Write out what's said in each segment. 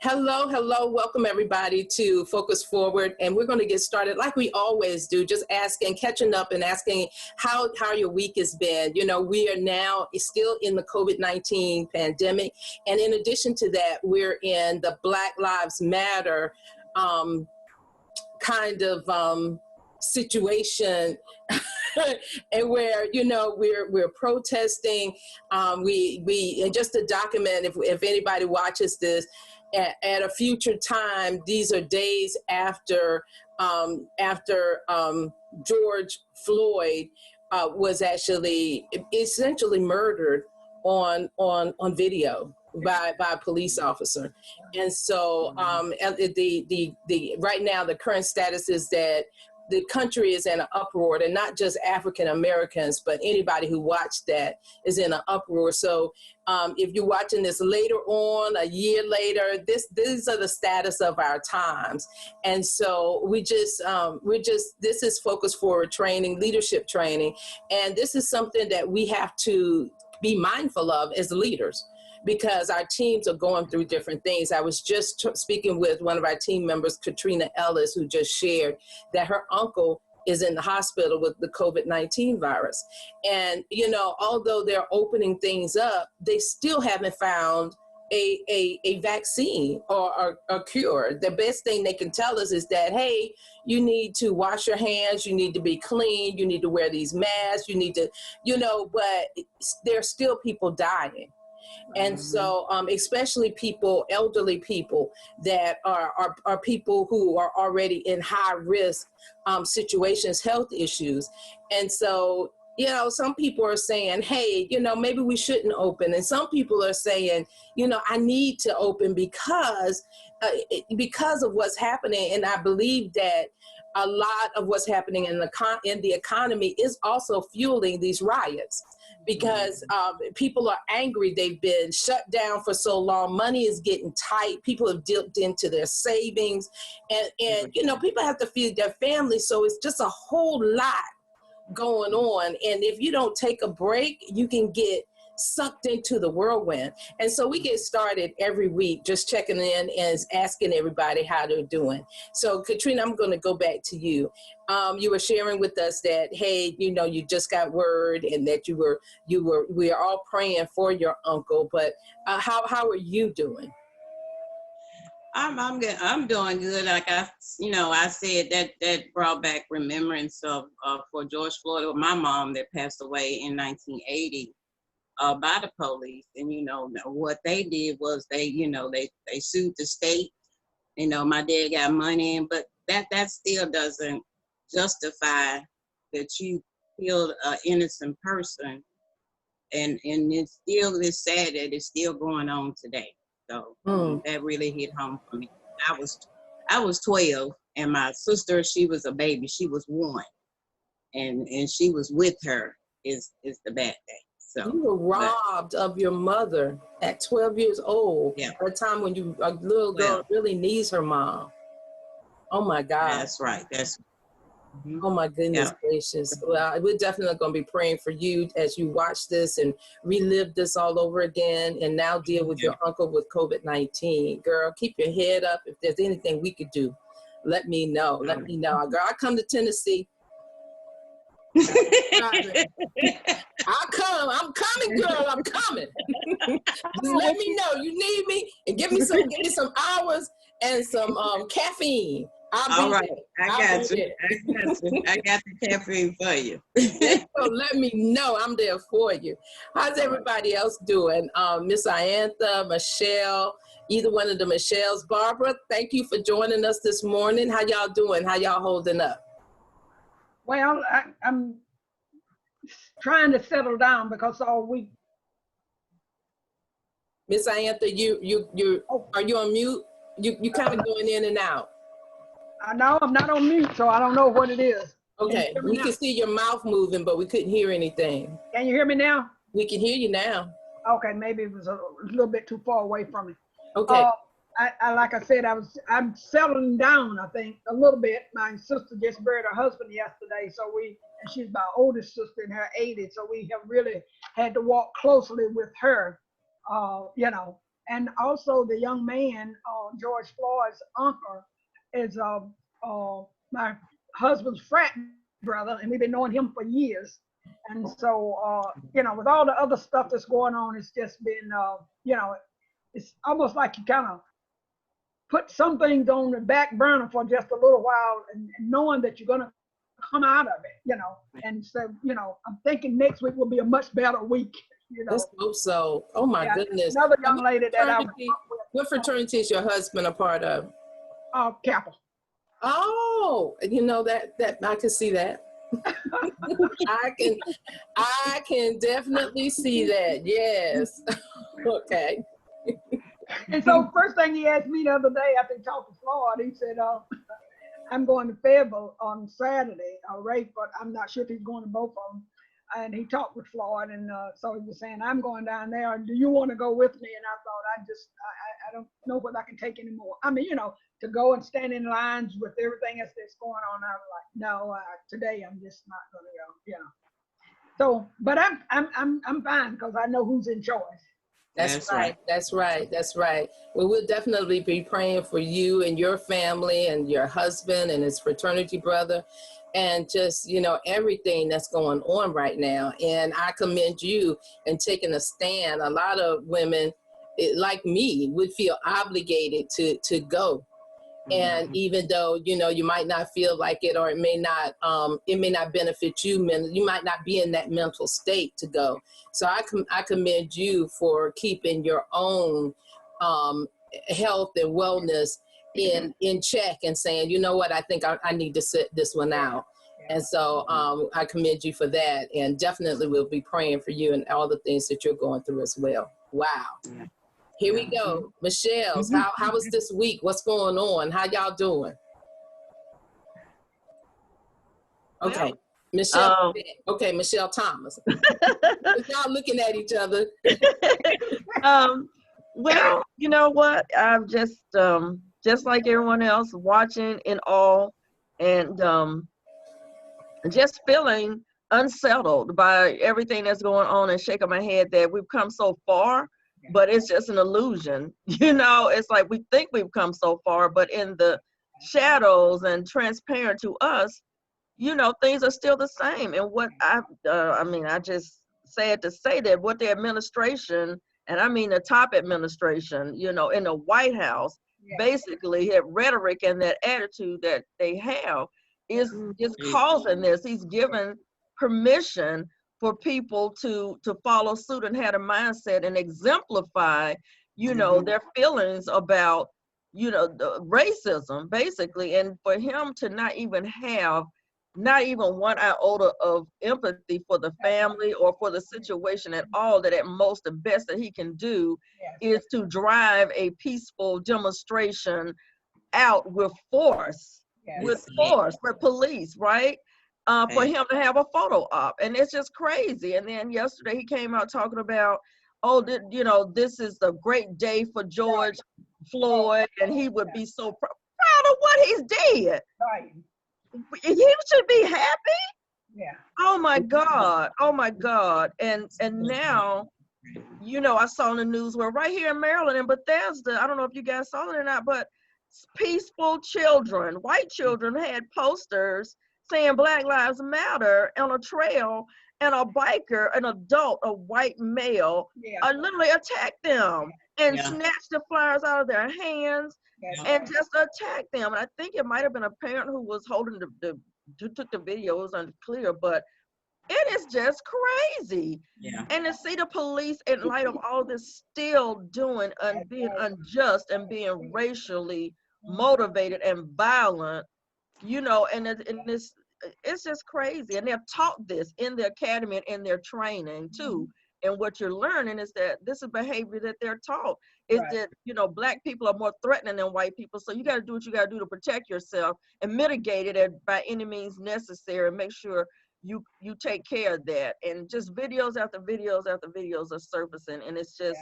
Hello, hello. Welcome everybody to Focus Forward. And we're going to get started like we always do, just asking, catching up and asking how your week has been. You know, we are now still in the COVID-19 pandemic. And in addition to that, we're in the Black Lives Matter situation and where, you know, we're protesting. And just to document, if anybody watches this, at a future time, these are days after George Floyd was actually essentially murdered on video by a police officer. And so the right now the current status is that the country is in an uproar, and not just African Americans, but anybody who watched that is in an uproar. So if you're watching this later on, a year later, these are the status of our times. And so this is Focus Forward Training, leadership training. And this is something that we have to be mindful of as leaders, because our teams are going through different things. I was just speaking with one of our team members, Katrina Ellis, who just shared that her uncle is in the hospital with the COVID-19 virus. And, you know, although they're opening things up, they still haven't found a vaccine or a cure. The best thing they can tell us is that, hey, you need to wash your hands, you need to be clean, you need to wear these masks, you need to, you know, but there's still people dying. And so, especially people, elderly people that are people who are already in high risk situations, health issues. And so, you know, some people are saying, hey, you know, maybe we shouldn't open. And some people are saying, you know, I need to open because of what's happening. And I believe that a lot of what's happening in the economy is also fueling these riots, because people are angry. They've been shut down for so long. Money is getting tight. People have dipped into their savings, and you know, people have to feed their families. So it's just a whole lot going on. And if you don't take a break, you can get sucked into the whirlwind. And so we get started every week just checking in and asking everybody how they're doing. So Katrina, I'm going to go back to you. You were sharing with us that, hey, you know, you just got word, and that we are all praying for your uncle, but how are you doing? I'm good. I'm doing good. Like I said, that brought back remembrance of for George Floyd, or my mom that passed away in 1980 by the police. And you know what they did was they sued the state. You know, my dad got money, but that still doesn't justify that you killed an innocent person. And it's still sad that it's still going on today. So that really hit home for me. I was 12, and my sister, she was a baby. She was 1, and she was with her is the bad thing. So you were robbed of your mother at 12 years old. Yeah. At a time when a little girl really needs her mom. Oh my God. That's right. Oh my goodness gracious. Well, we're definitely going to be praying for you as you watch this and relive this all over again, and now deal with your uncle with COVID-19. Girl, keep your head up. If there's anything we could do, let me know. Let me know. Girl, I come to Tennessee. I'll come. I'm coming, girl. I'm coming. Just let me know you need me, and give me some hours and some caffeine. All right, I got you. I got the caffeine for you. So let me know. I'm there for you. How's everybody else doing? Miss Iantha, Michelle, either one of the Michelles. Barbara, thank you for joining us this morning. How y'all doing? How y'all holding up? Well, I'm trying to settle down because all week. Miss Iantha, are you on mute? You kind of going in and out. No, I'm not on mute, so I don't know what it is. Okay, we can see your mouth moving, but we couldn't hear anything. Can you hear me now? We can hear you now. Okay, maybe it was a little bit too far away from me. Okay. Like I said, I'm settling down, I think, a little bit. My sister just buried her husband yesterday, and she's my oldest sister in her 80s, so we have really had to walk closely with her, you know, And also the young man, George Floyd's uncle, is my husband's frat brother, and we've been knowing him for years. And so, with all the other stuff that's going on, it's just been, it's almost like you kind of put some things on the back burner for just a little while, and knowing that you're going to come out of it, And so, I'm thinking next week will be a much better week, Let's hope so. Oh my goodness. Another young lady that I was What fraternity is your husband a part of? Kappa. Oh, that I can see that. I can definitely see that. Yes. Okay. And so first thing he asked me the other day after he talked to Floyd, he said, I'm going to Fayetteville on Saturday, Ray, but I'm not sure if he's going to both of them. And he talked with Floyd, and so he was saying, I'm going down there. Do you want to go with me? And I thought, I don't know whether I can take any more. I mean, to go and stand in lines with everything else that's going on. I was like, no, today I'm just not going to go, So, but I'm fine because I know who's in charge. That's right. That's right. That's right. Well, we'll definitely be praying for you and your family and your husband and his fraternity brother and just, everything that's going on right now. And I commend you in taking a stand. A lot of women, like me, would feel obligated to go. And even though, you might not feel like it, or it may not benefit you, you might not be in that mental state to go. So I commend you for keeping your own health and wellness in check and saying, you know what, I think I need to sit this one out. And so I commend you for that, and definitely we'll be praying for you and all the things that you're going through as well. Wow. Yeah. Here we go. Michelle, how was this week? What's going on? How y'all doing? Okay. Michelle. Okay, Michelle Thomas. Y'all looking at each other. Well, you know what? I'm just like everyone else, watching in awe and just feeling unsettled by everything that's going on, and shaking my head that we've come so far. But it's just an illusion. It's like we think we've come so far, but in the shadows and transparent to us, things are still the same. And what I just sad to say that what the administration, and I mean the top administration, in the White House, basically that rhetoric and that attitude that they have is causing this. He's given permission for people to follow suit and had a mindset and exemplify, their feelings about, the racism, basically. And for him to not even have one iota of empathy for the family or for the situation at all, that at most the best that he can do is to drive a peaceful demonstration out with force, with police, right? For him to have a photo op, and it's just crazy. And then yesterday he came out talking about, this is a great day for George Floyd, and he would be so proud of what he's did. Right. He should be happy. Yeah. Oh my God. And now, I saw in the news where right here in Maryland in Bethesda, I don't know if you guys saw it or not, but peaceful children, white children, had posters saying Black Lives Matter on a trail, and a biker, an adult, a white male, literally attacked them and snatched the flyers out of their hands and just attacked them. And I think it might have been a parent who was holding who took the video. It was unclear, but it is just crazy. Yeah. And to see the police, in light of all this, still doing and being unjust and being racially motivated and violent, and it's just crazy. And they're taught this in the academy and in their training too. And what you're learning is that this is behavior that they're taught. Is that, Black people are more threatening than white people. So you got to do what you got to do to protect yourself and mitigate it by any means necessary, and make sure you take care of that. And just videos after videos after videos are surfacing, and it's just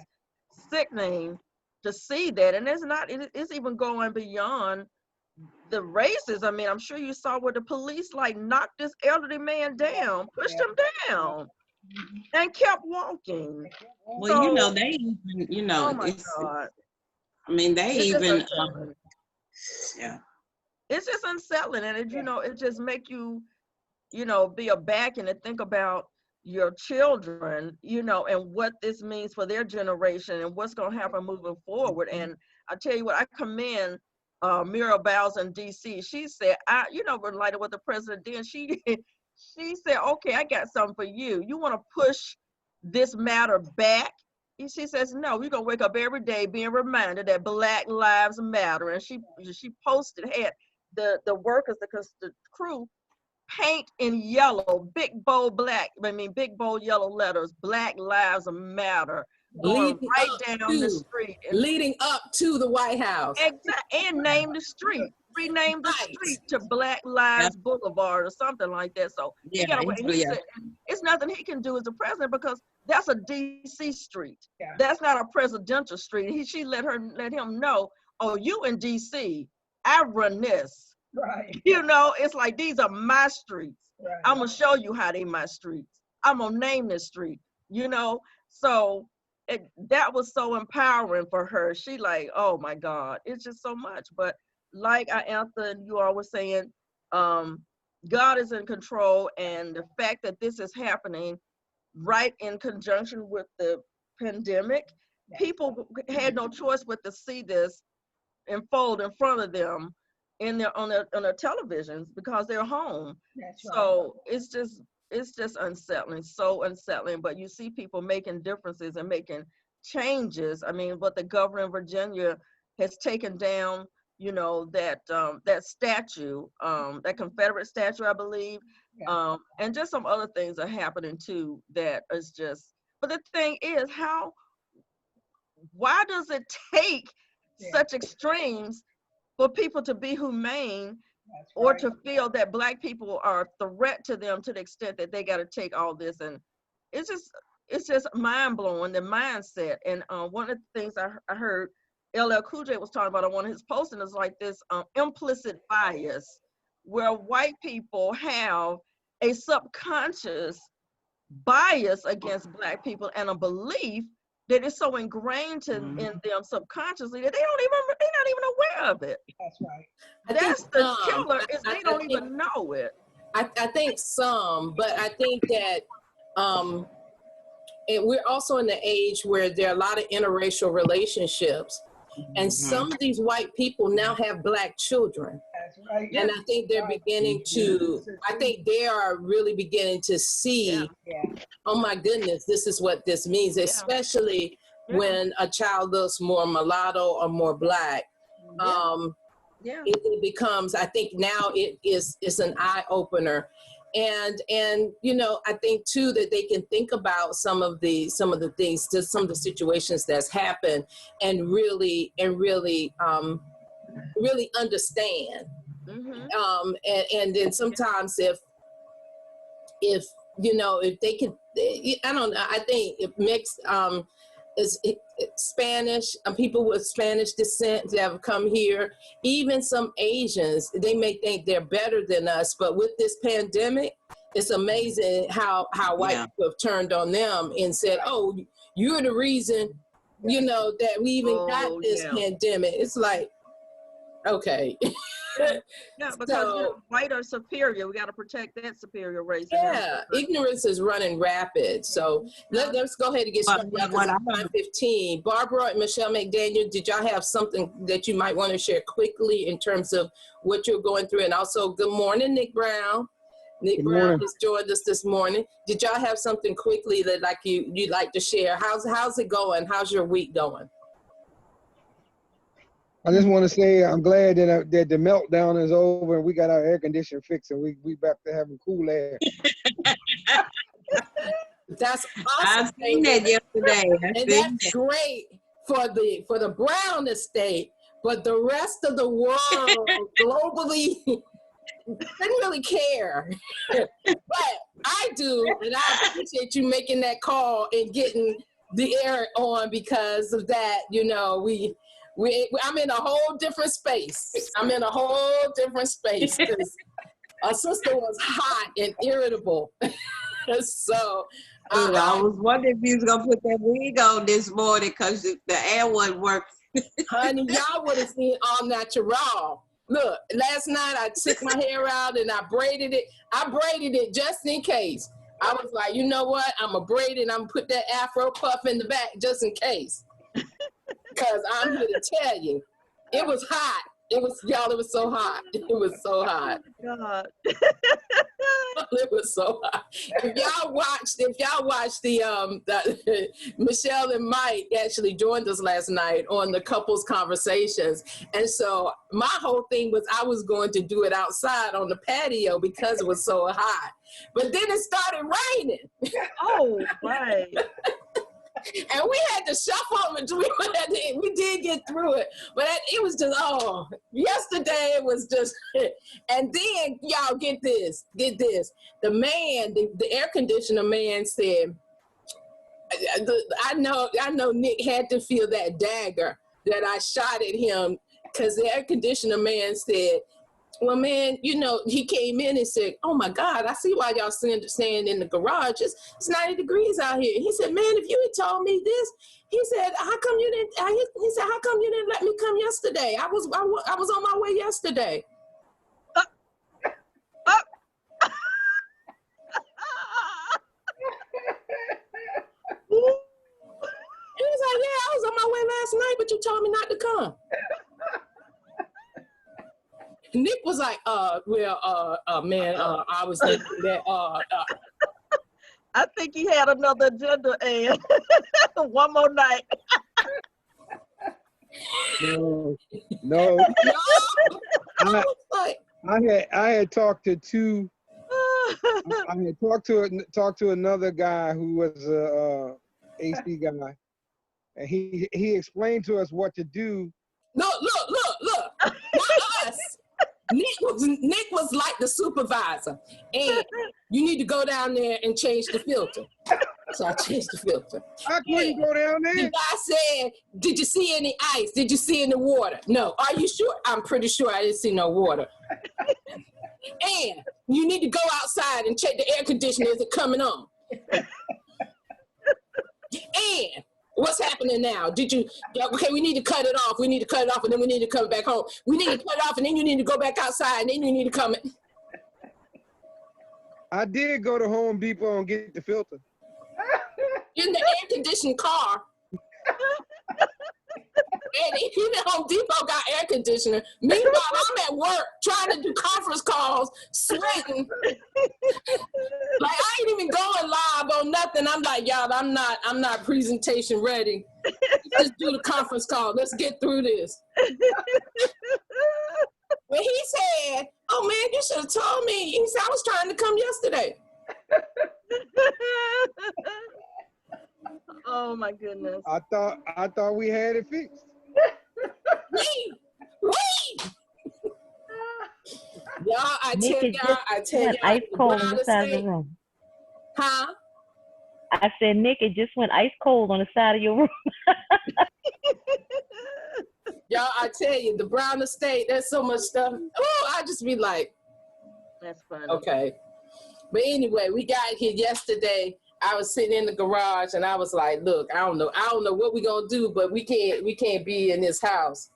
sickening to see that. And it's even going beyond the races. I mean, I'm sure you saw where the police knocked this elderly man down, pushed him down. and kept walking. Well, you know, they even, you know, Oh my God. I mean, they It's just even, unsettling. yeah. It's just unsettling, and it, you know, it just make you, you know, be aback and to think about your children, you know, and what this means for their generation and what's going to happen moving forward. And I tell you what, I commend Muriel Bowles in DC. She said, you know, related what the president did. She said, okay, I got something for you. You want to push this matter back? She says, no, we're going to wake up every day being reminded that Black Lives Matter. And she posted, had the workers, the crew, paint in yellow, big bold yellow letters, Black Lives Matter, going Leading right up down the to, street. leading up to the White House. And name the street, rename the Right. street to Black Lives Boulevard or something like that. So he got away. He said, it's nothing he can do as the president because that's a DC street. Yeah. That's not a presidential street. She let him know, oh, you in DC, I run this. Right. You know, it's like, these are my streets. Right. I'm gonna show you how they my streets. I'm gonna name this street, you know? So that was so empowering for her. She like, oh my God, it's just so much. But like Anthony, you all were saying, God is in control, and the fact that this is happening right in conjunction with the pandemic, people had no choice but to see this unfold in front of them on their televisions because they're home. That's So it's just unsettling, so unsettling. But you see people making differences and making changes. I mean, what the governor of Virginia has taken down, you know, that statue, that Confederate statue, I believe, and just some other things are happening too. That is just. But the thing is, why does it take such extremes for people to be humane, or to feel that Black people are a threat to them to the extent that they got to take all this? And it's just mind blowing, the mindset. And one of the things I heard LL Cool J was talking about on one of his postings is like this implicit bias, where white people have a subconscious bias against Black people and a belief that is so ingrained in them subconsciously that they're not even aware of it. That's right. That's the killer, is they don't even know it. I think some, but I think that we're also in the age where there are a lot of interracial relationships, and some of these white people now have Black children. That's right. And I think they're beginning to, I think they are really beginning to see, oh my goodness, this is what this means, especially when a child looks more mulatto or more Black. It becomes, I think now it's an eye opener. And you know, I think too that they can think about some of the things, just some of the situations that's happened, and really understand. And then sometimes if you know, if they can, I don't know, I think it mixed Spanish, people with Spanish descent that have come here, even some Asians, they may think they're better than us, but with this pandemic, it's amazing how white people have turned on them and said, oh, you're the reason, you know, that we even got this pandemic. It's like, okay. Because you know, white are superior. We got to protect that superior race. Ignorance is running rapid. So let's go ahead and get started. It's 5:15. Barbara and Michelle McDaniel, did y'all have something that you might want to share quickly in terms of what you're going through? And also, good morning, Nick Brown. Nick Brown has joined us this morning. Did y'all have something quickly that you'd like to share? How's it going? How's your week going? I just want to say I'm glad that the meltdown is over and we got our air conditioner fixed and we back to having cool air. That's awesome. I've seen that yesterday. And that's great for the Brown estate, but the rest of the world globally didn't really care. But I do, and I appreciate you making that call and getting the air on because of that. You know, I'm in a whole different space. I'm in a whole different space because our sister was hot and irritable. So, I was wondering if you was gonna put that wig on this morning because the air wasn't working. honey, y'all would have seen all natural. Look, last night I took my hair out and I braided it. I braided it just in case. I was like, you know what? I'm going to braid it and I'm going to put that Afro puff in the back just in case. Because I'm here to tell you, it was hot. It was, y'all, it was so hot. It was so hot. God. It was so hot. If y'all watched the Michelle and Mike actually joined us last night on the couples conversations. And so my whole thing was I was going to do it outside on the patio because it was so hot. But then it started raining. Oh, right. And we had to shuffle and we did get through it. But it was just, yesterday it was just, and then y'all get this. The man, the air conditioner man said, I know Nick had to feel that dagger that I shot at him because the air conditioner man said, well, man, you know, he came in and said, oh, my God, I see why y'all staying in the garage. It's 90 degrees out here. He said, man, if you had told me this, he said, how come you didn't let me come yesterday? I was on my way yesterday. He was like, yeah, I was on my way last night, but you told me not to come. Nick was like, man, I was thinking that, I think he had another agenda, and one more night. No. I was like, I had talked to two. I had talked to another guy who was a AC guy, and he explained to us what to do. look, not us. Nick was like the supervisor, and you need to go down there and change the filter. So I changed the filter. I couldn't go down there. The guy said, did you see any ice? Did you see any water? No. Are you sure? I'm pretty sure I didn't see no water. And you need to go outside and check the air conditioner. Is it coming on? And what's happening now? Okay, we need to cut it off. We need to cut it off, and then we need to come back home. We need to cut it off, and then you need to go back outside, and then you need to come in. I did go to Home Depot and get the filter. In the air-conditioned car. And even Home Depot got air conditioner. Meanwhile, I'm at work trying to do conference calls, sweating. Like I ain't even going live on nothing. I'm like, y'all, I'm not presentation ready. Just do the conference call. Let's get through this. When he said, oh man, you should have told me. He said, I was trying to come yesterday. Oh my goodness. I thought we had it fixed. Y'all, I tell y'all, ice cold on the side of the room. Huh? I said, Nick, it just went ice cold on the side of your room. Y'all, I tell you, the Brown Estate, there's so much stuff. Oh, I just be like, That's funny. okay. But anyway, we got here yesterday. I was sitting in the garage and I was like, look, I don't know what we're gonna do, but we can't be in this house.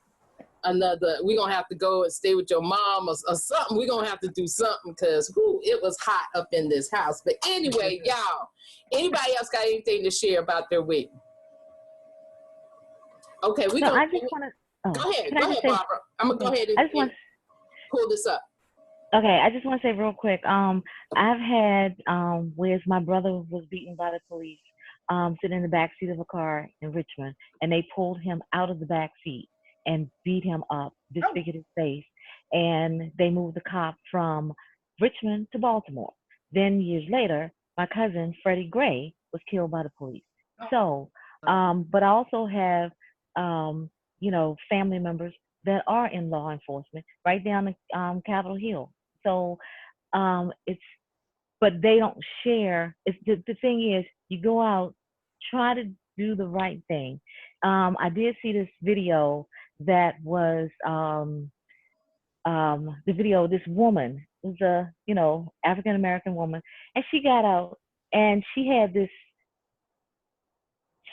We're gonna have to go and stay with your mom or something. We're gonna have to do something because it was hot up in this house. But anyway, y'all, anybody else got anything to share about their week? Okay, I just want to. Go ahead, Barbara. I'm gonna go ahead and pull this up. Okay, I just want to say real quick. I've had where my brother was beaten by the police, sitting in the back seat of a car in Richmond, and they pulled him out of the back seat and beat him up, disfigured his face, and they moved the cop from Richmond to Baltimore. Then years later, my cousin Freddie Gray was killed by the police. So, but I also have family members that are in law enforcement right down the Capitol Hill. So but they don't share. The thing is, you go out, try to do the right thing. I did see this video that was the video of this woman. It was a African American woman, and she got out and she had this,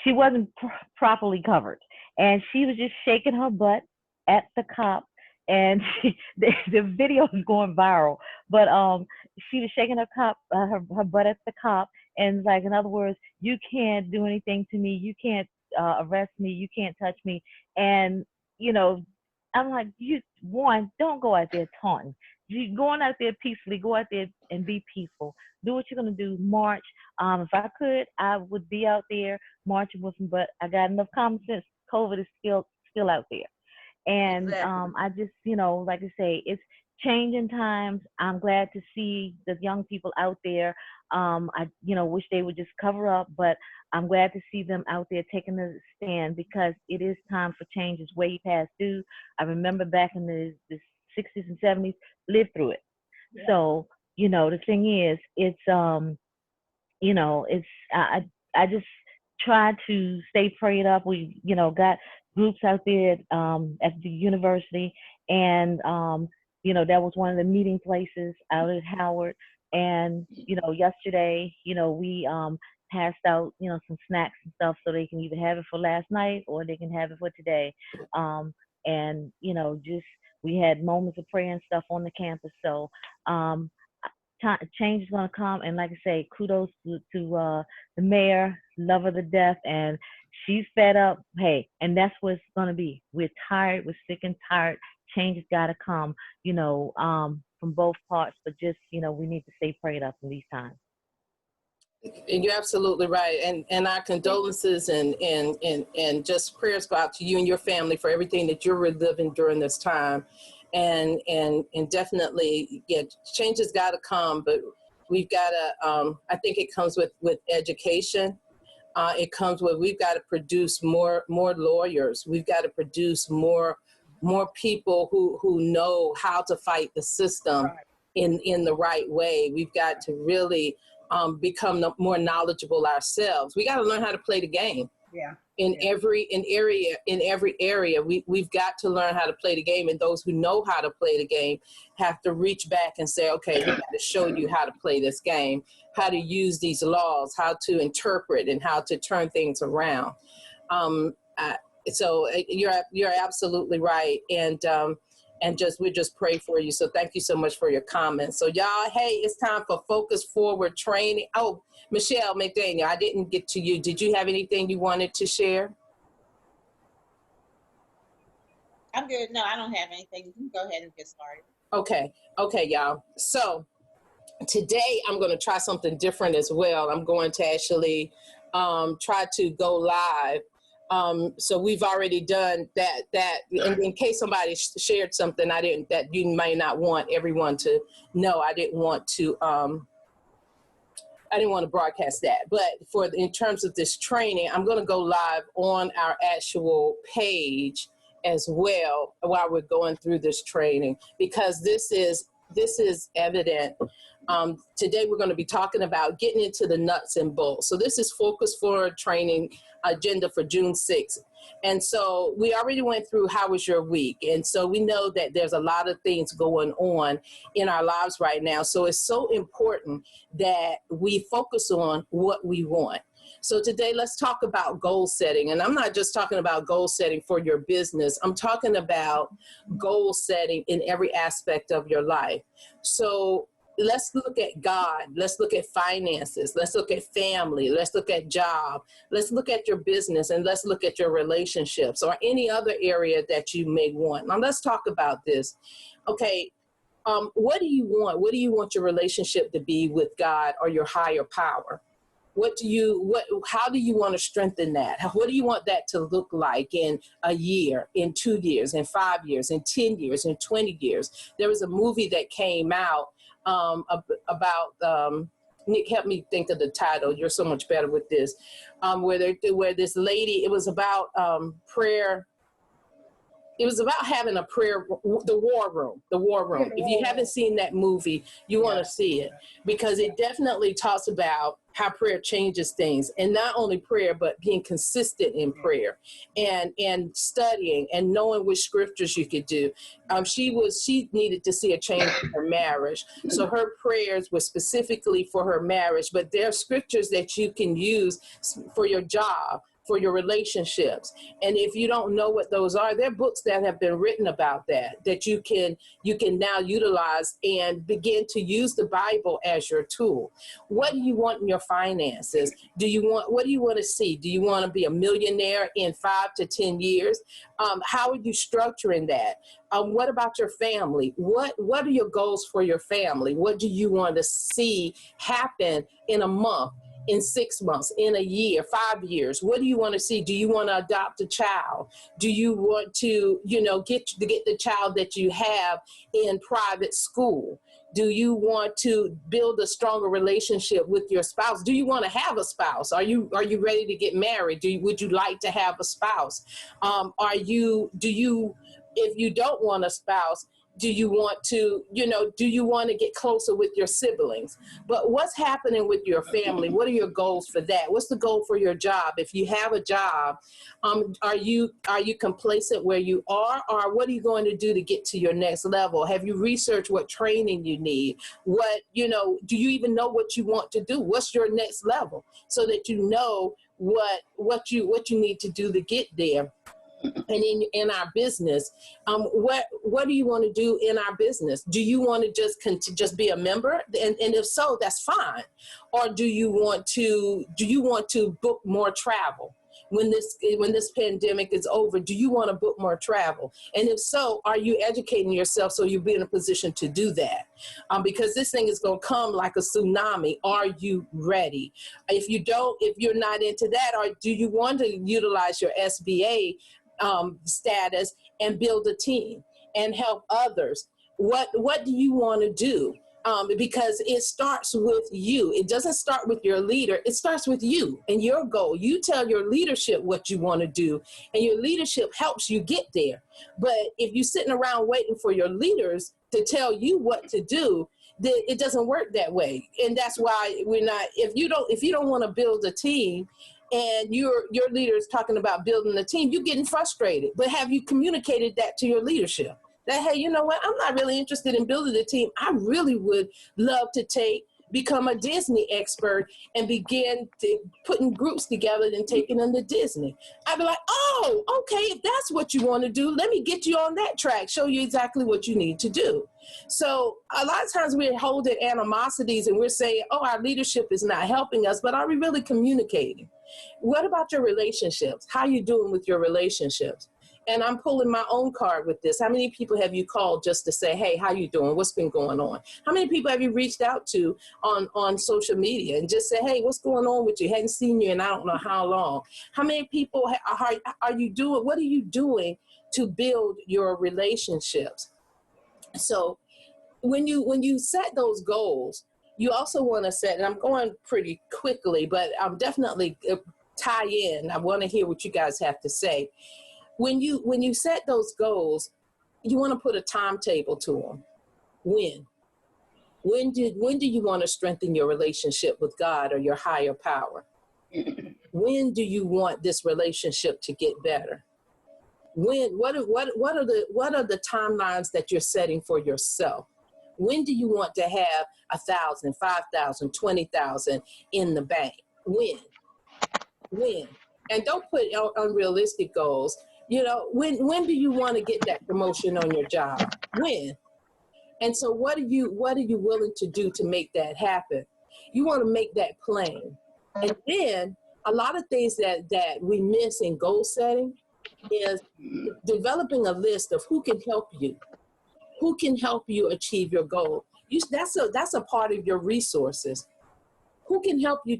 she wasn't properly covered, and she was just shaking her butt at the cop, and the video is going viral, but she was shaking her butt at the cop, and like, in other words, you can't do anything to me, you can't arrest me, you can't touch me. And you know, I'm like, you, one, don't go out there taunting. You going out there peacefully, go out there and be peaceful. Do what you're gonna do. March. If I could, I would be out there marching with them, but I got enough common sense. COVID is still out there. And Exactly. I just, like I say, it's changing times. I'm glad to see the young people out there. I, wish they would just cover up, but I'm glad to see them out there taking a stand, because it is time for change. It's way past due. I remember back in the 60s and 70s, lived through it. Yeah. So, the thing is, it's, it's, I just try to stay prayed up. We, got groups out there at the university, and that was one of the meeting places out at Howard. And yesterday, we passed out some snacks and stuff, so they can either have it for last night or they can have it for today. And just, we had moments of prayer and stuff on the campus. So change is going to come, and like I say, kudos to the mayor, love her to death, and she's fed up. Hey, and that's what it's going to be. We're tired, we're sick and tired. Change has got to come, from both parts, but just, we need to stay prayed up in these times. And you're absolutely right. And our condolences and just prayers go out to you and your family for everything that you're reliving during this time. And definitely, yeah, change has got to come, but we've got to, I think it comes with education. It comes with, we've got to produce more lawyers. We've got to produce more people who know how to fight the system Right. in the right way. We've got to really become more knowledgeable ourselves. We got to learn how to play the game. Yeah. In every area, we've got to learn how to play the game, and those who know how to play the game have to reach back and say, okay, we got to show you how to play this game, how to use these laws, how to interpret, and how to turn things around. So you're absolutely right, and we just pray for you. So thank you so much for your comments. So y'all, hey, it's time for Focus Forward Training. Oh, Michelle McDaniel, I didn't get to you. Did you have anything you wanted to share? I'm good. No, I don't have anything. You can go ahead and get started. Okay, y'all. So today I'm going to try something different as well. I'm going to actually try to go live. So we've already done that in case somebody shared something that you may not want everyone to know. I didn't want to broadcast that, but in terms of this training, I'm going to go live on our actual page as well while we're going through this training, because this is evident. Today we're going to be talking about getting into the nuts and bolts. So this is Focus Forward Training agenda for June 6th. And so we already went through how was your week. And so we know that there's a lot of things going on in our lives right now. So it's so important that we focus on what we want. So today, let's talk about goal setting. And I'm not just talking about goal setting for your business. I'm talking about goal setting in every aspect of your life. So let's look at God. Let's look at finances. Let's look at family. Let's look at job. Let's look at your business, and let's look at your relationships or any other area that you may want. Now let's talk about this. Okay. What do you want? What do you want your relationship to be with God or your higher power? How do you want to strengthen that? What do you want that to look like in a year, in 2 years, in 5 years, in 10 years, in 20 years? There was a movie that came out about, Nick, help me think of the title. You're so much better with this. Where this lady, it was about prayer. It was about having a prayer, the war room. Yeah, If you haven't seen that movie, you want to see it, because it definitely talks about how prayer changes things, and not only prayer, but being consistent in prayer and studying and knowing which scriptures you could do. She needed to see a change in her marriage. So her prayers were specifically for her marriage, but there are scriptures that you can use for your job, for your relationships. And if you don't know what those are, there are books that have been written about that you can now utilize and begin to use the Bible as your tool. What do you want in your finances? What do you want to see? Do you want to be a millionaire in 5 to 10 years? How are you structuring that? What about your family? What are your goals for your family? What do you want to see happen in a month, in 6 months, in a year, 5 years? What do you want to see? Do you want to adopt a child? Do you want to, get the child that you have in private school? Do you want to build a stronger relationship with your spouse? Do you want to have a spouse? Are you ready to get married? Would you like to have a spouse? If you don't want a spouse, do you want to get closer with your siblings? But what's happening with your family? What are your goals for that? What's the goal for your job? If you have a job, are you complacent where you are, or what are you going to do to get to your next level? Have you researched what training you need? Do you even know what you want to do? What's your next level, so that you know what you need to do to get there? And in our business, what do you want to do in our business? Do you want to just be a member? And if so, that's fine. Or do you want to book more travel? When this pandemic is over, do you want to book more travel? And if so, are you educating yourself so you'll be in a position to do that? Because this thing is going to come like a tsunami. Are you ready? If you're not into that, or do you want to utilize your SBA status and build a team and help others? What do you want to do? Because it starts with you. It doesn't start with your leader. It starts with you and your goal. You tell your leadership what you want to do, and your leadership helps you get there. But if you're sitting around waiting for your leaders to tell you what to do, then it doesn't work that way. And that's why if you don't want to build a team, and your leader is talking about building a team, you're getting frustrated. But have you communicated that to your leadership? That, hey, you know what? I'm not really interested in building a team. I really would love to become a Disney expert and begin putting groups together and taking them to Disney. I'd be like, oh, okay, if that's what you want to do, let me get you on that track, show you exactly what you need to do. So a lot of times we're holding animosities and we're saying, oh, our leadership is not helping us, but are we really communicating? What about your relationships? How are you doing with your relationships? And I'm pulling my own card with this. How many people have you called just to say, hey, how you doing? What's been going on? How many people have you reached out to on social media and just say, hey, what's going on with you? Hadn't seen you in I don't know how long. How many people are you doing? What are you doing to build your relationships? So when you set those goals, you also want to set, and I'm going pretty quickly, but I'm definitely tie in. I want to hear what you guys have to say. When you set those goals, you want to put a timetable to them. When do you want to strengthen your relationship with God or your higher power? When do you want this relationship to get better? What are the timelines that you're setting for yourself? When do you want to have 1,000, 5,000, 20,000 in the bank? When? And don't put unrealistic goals. When do you want to get that promotion on your job? When? And so what are you willing to do to make that happen? You want to make that plain. And then a lot of things that we miss in goal setting is developing a list of who can help you. Who can help you achieve your goal? That's a part of your resources. Who can help you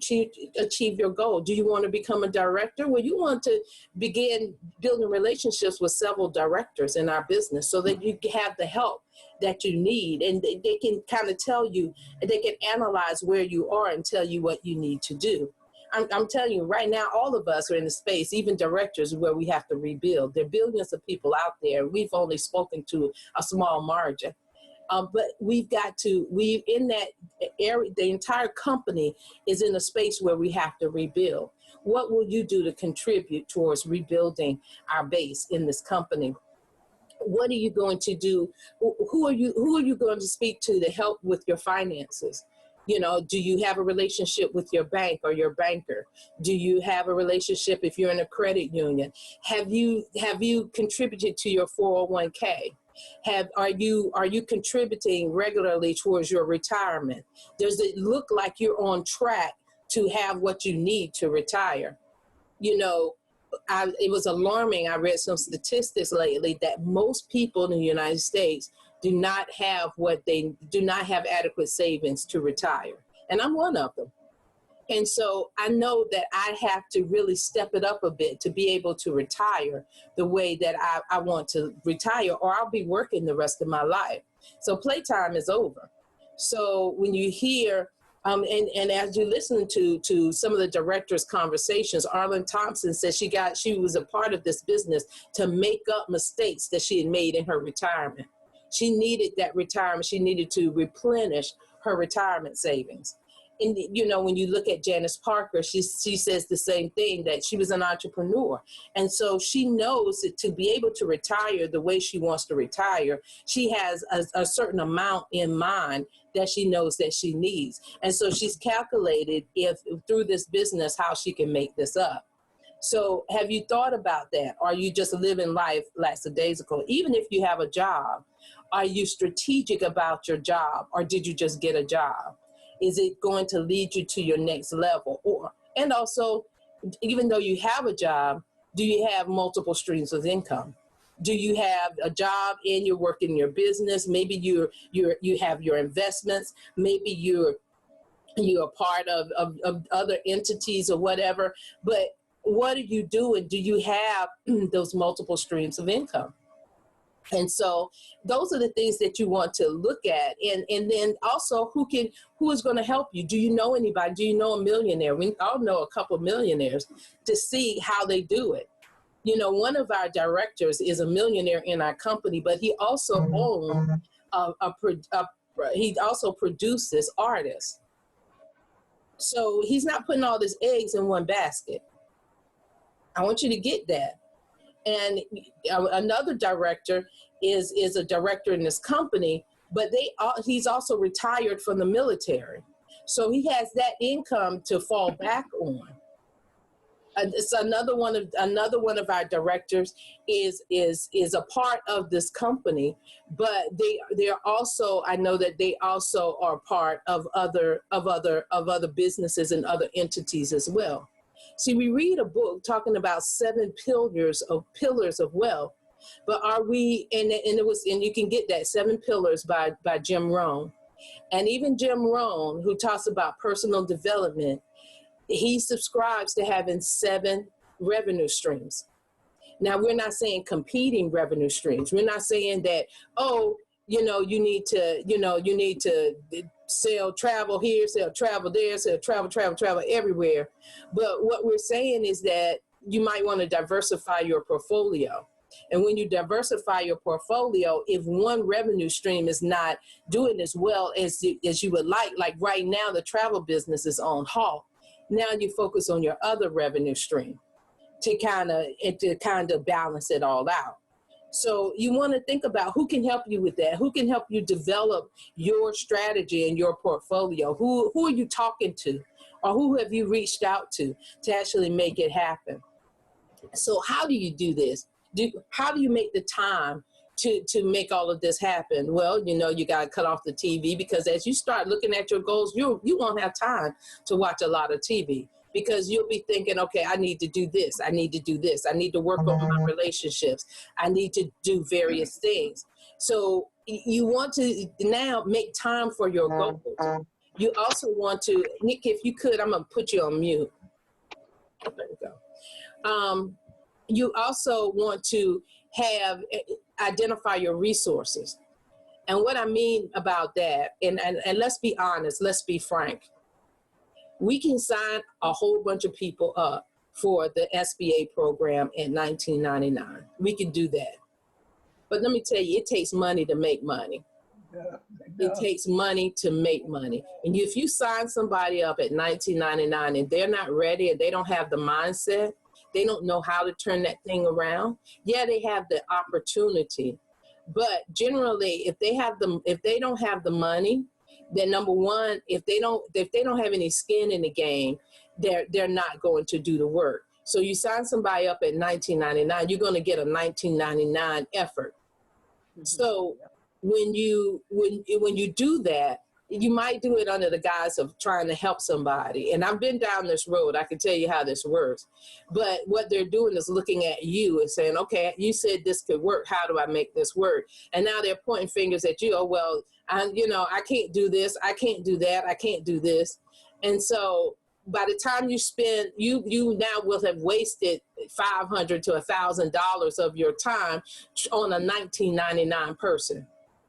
achieve your goal? Do you want to become a director? Well, you want to begin building relationships with several directors in our business so that you have the help that you need, and they can kind of tell you, and they can analyze where you are and tell you what you need to do. I'm telling you right now, all of us are in the space, even directors, where we have to rebuild. There are billions of people out there. We've only spoken to a small margin. But we've got to, in that area, the entire company is in a space where we have to rebuild. What will you do to contribute towards rebuilding our base in this company? What are you going to do? Who are you going to speak to help with your finances? You know, do you have a relationship with your bank or your banker? Do you have a relationship if you're in a credit union? Have you contributed to your 401k? Are you contributing regularly towards your retirement? Does it look like you're on track to have what you need to retire? You know, it was alarming. I read some statistics lately that most people in the United States do not have adequate savings to retire. And I'm one of them. And so I know that I have to really step it up a bit to be able to retire the way that I want to retire, or I'll be working the rest of my life. So playtime is over. So when you hear, and as you listen to some of the directors' conversations, Arlen Thompson said she was a part of this business to make up mistakes that she had made in her retirement. She needed that retirement. She needed to replenish her retirement savings. And, you know, when you look at Janice Parker, she says the same thing, that she was an entrepreneur. And so she knows that to be able to retire the way she wants to retire, she has a certain amount in mind that she knows that she needs. And so she's calculated through this business how she can make this up. So have you thought about that? Or are you just living life lackadaisical? Even if you have a job, are you strategic about your job, or did you just get a job? Is it going to lead you to your next level? And also, even though you have a job, do you have multiple streams of income? Do you have a job and you're working your business? Maybe you have your investments. Maybe you're a part of other entities or whatever. But what are you doing? Do you have those multiple streams of income? And so those are the things that you want to look at. And then also who is going to help you? Do you know anybody? Do you know a millionaire? We all know a couple of millionaires, to see how they do it. You know, one of our directors is a millionaire in our company, but he also owns he also produces artists. So he's not putting all his eggs in one basket. I want you to get that. And another director is a director in this company, but he's also retired from the military. So he has that income to fall back on. It's another one of our directors is a part of this company, but they're also, I know that they also are part of other businesses and other entities as well. See, we read a book talking about 7 pillars of wealth, but are we? And you can get that 7 pillars by Jim Rohn, and even Jim Rohn, who talks about personal development, he subscribes to having 7 revenue streams. Now, we're not saying competing revenue streams. We're not saying that, you need to sell travel here, sell travel there, sell travel everywhere. But what we're saying is that you might want to diversify your portfolio. And when you diversify your portfolio, if one revenue stream is not doing as well as you would like right now, the travel business is on halt. Now you focus on your other revenue stream to kind of balance it all out. So you want to think about who can help you with that. Who can help you develop your strategy and your portfolio? Who are you talking to, or who have you reached out to actually make it happen? So how do you do this? How do you make the time to make all of this happen? Well, you got to cut off the TV, because as you start looking at your goals, you won't have time to watch a lot of TV, because you'll be thinking, okay, I need to do this. I need to do this. I need to work on my relationships. I need to do various things. So you want to now make time for your goals. You also want to, Nick, if you could, I'm going to put you on mute. There we go. You also want to identify your resources. And what I mean about that, and let's be honest, let's be frank. We can sign a whole bunch of people up for the SBA program at $19.99. We can do that. But let me tell you, it takes money to make money. It takes money to make money. And if you sign somebody up at $19.99 and they're not ready and they don't have the mindset, they don't know how to turn that thing around. Yeah, they have the opportunity. But generally, if they don't have the money, then number one, if they don't have any skin in the game, they're not going to do the work. So you sign somebody up at $19.99, you're going to get a $19.99 effort. So when you do that, you might do it under the guise of trying to help somebody. And I've been down this road. I can tell you how this works. But what they're doing is looking at you and saying, okay, you said this could work. How do I make this work? And now they're pointing fingers at you. Oh, well, I can't do this. I can't do that. I can't do this. And so by the time you spend, you now will have wasted $500 to $1,000 of your time on a $19.99 person,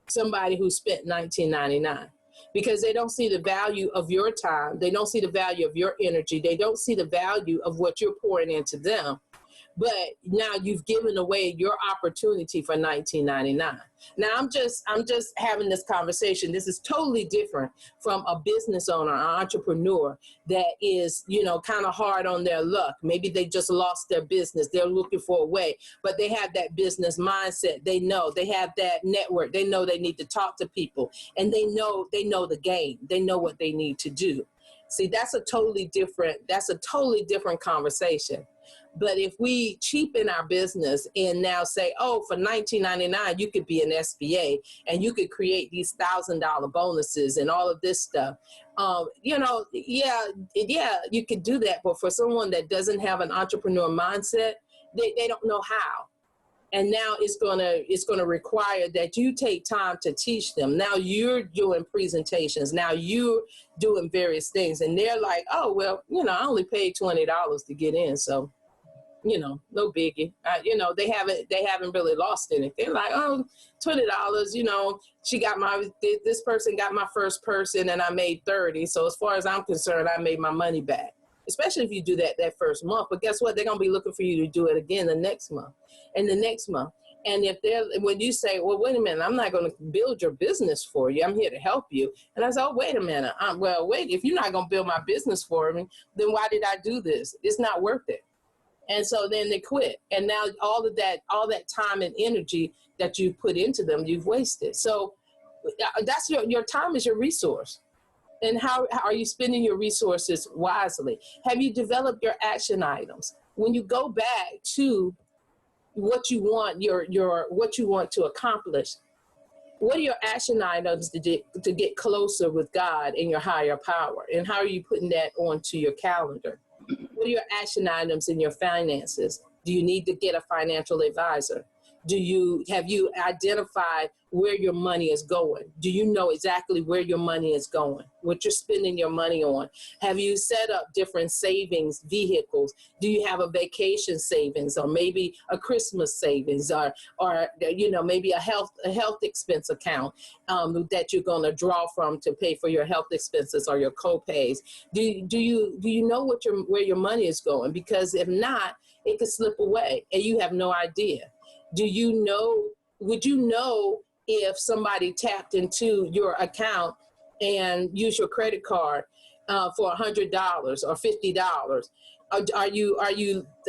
somebody who spent $19.99. Because they don't see the value of your time. They don't see the value of your energy. They don't see the value of what you're pouring into them. But now you've given away your opportunity for $19.99. Now I'm just having this conversation. This is totally different from a business owner, an entrepreneur that is, kind of hard on their luck. Maybe they just lost their business. They're looking for a way, but they have that business mindset. They know they have that network. They know they need to talk to people, and they know the game. They know what they need to do. See, that's a totally different conversation. But if we cheapen our business and now say, oh, for $19.99, you could be an SBA and you could create these $1,000 bonuses and all of this stuff, you could do that. But for someone that doesn't have an entrepreneur mindset, they don't know how. And now it's gonna require that you take time to teach them. Now you're doing presentations. Now you're doing various things, and they're like, oh well, I only paid $20 to get in, so no biggie. They haven't really lost anything. They're like, oh, $20. This person got my first person, and I made 30. So as far as I'm concerned, I made my money back. Especially if you do that first month. But guess what? They're going to be looking for you to do it again the next month and the next month. And when you say, well, wait a minute, I'm not going to build your business for you. I'm here to help you. And I said, oh, wait a minute. If you're not going to build my business for me, then why did I do this? It's not worth it. And so then they quit. And now all that time and energy that you put into them, you've wasted. So that's your time is your resource. And how are you spending your resources wisely? Have you developed your action items? When you go back to what you want, what you want to accomplish, what are your action items to get closer with God and your higher power? And how are you putting that onto your calendar? What are your action items in your finances? Do you need to get a financial advisor? Have you identified where your money is going? Do you know exactly where your money is going, what you're spending your money on? Have you set up different savings vehicles? Do you have a vacation savings, or maybe a Christmas savings, or maybe a health expense account that you're going to draw from to pay for your health expenses or your co-pays? Do you know where your money is going? Because if not, it could slip away and you have no idea. Would you know if somebody tapped into your account and used your credit card for $100 or $50?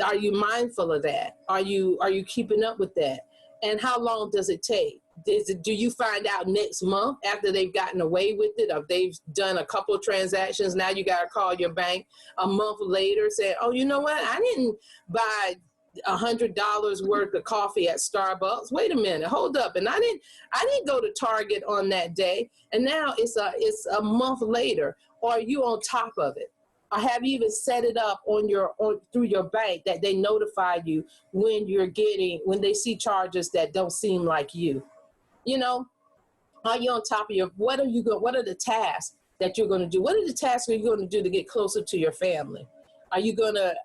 Are you mindful of that? Are you keeping up with that? And how long does it take? Do you find out next month after they've gotten away with it, or they've done a couple of transactions? Now you got to call your bank a month later saying, oh, you know what? I didn't buy $100 worth of coffee at Starbucks. Wait a minute, hold up. And I didn't go to Target on that day. And now it's a month later. Or are you on top of it? Or have you even set it up through your bank that they notify you when they see charges that don't seem like you? Are you on top of what are the tasks that you're going to do? What are the tasks you're going to do to get closer to your family? Are you gonna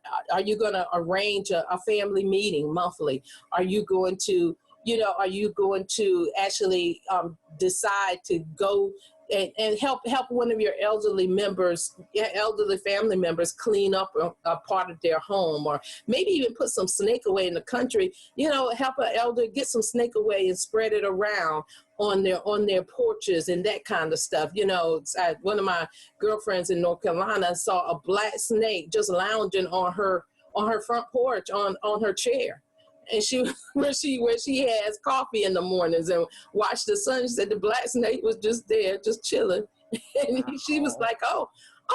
arrange a family meeting monthly? Are you going to actually decide to go and help one of your elderly family members clean up a part of their home, or maybe even put some snake away in the country. Help an elder get some snake away and spread it around on their porches and that kind of stuff. One of my girlfriends in North Carolina saw a black snake just lounging on her front porch on her chair. And where she has coffee in the mornings and watch the sun. She said the black snake was just there, just chilling. And she was like, "Oh,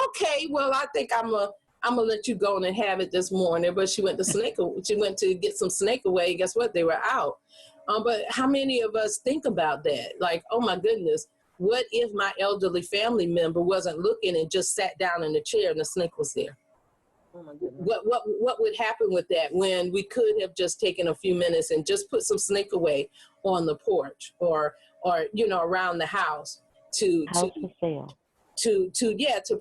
okay. Well, I think I'm gonna let you go and have it this morning." But she went to get some snake away. Guess what? They were out. But how many of us think about that? Like, oh my goodness, what if my elderly family member wasn't looking and just sat down in the chair and the snake was there? Oh my goodness. What would happen with that when we could have just taken a few minutes and just put some snake away on the porch or around the house to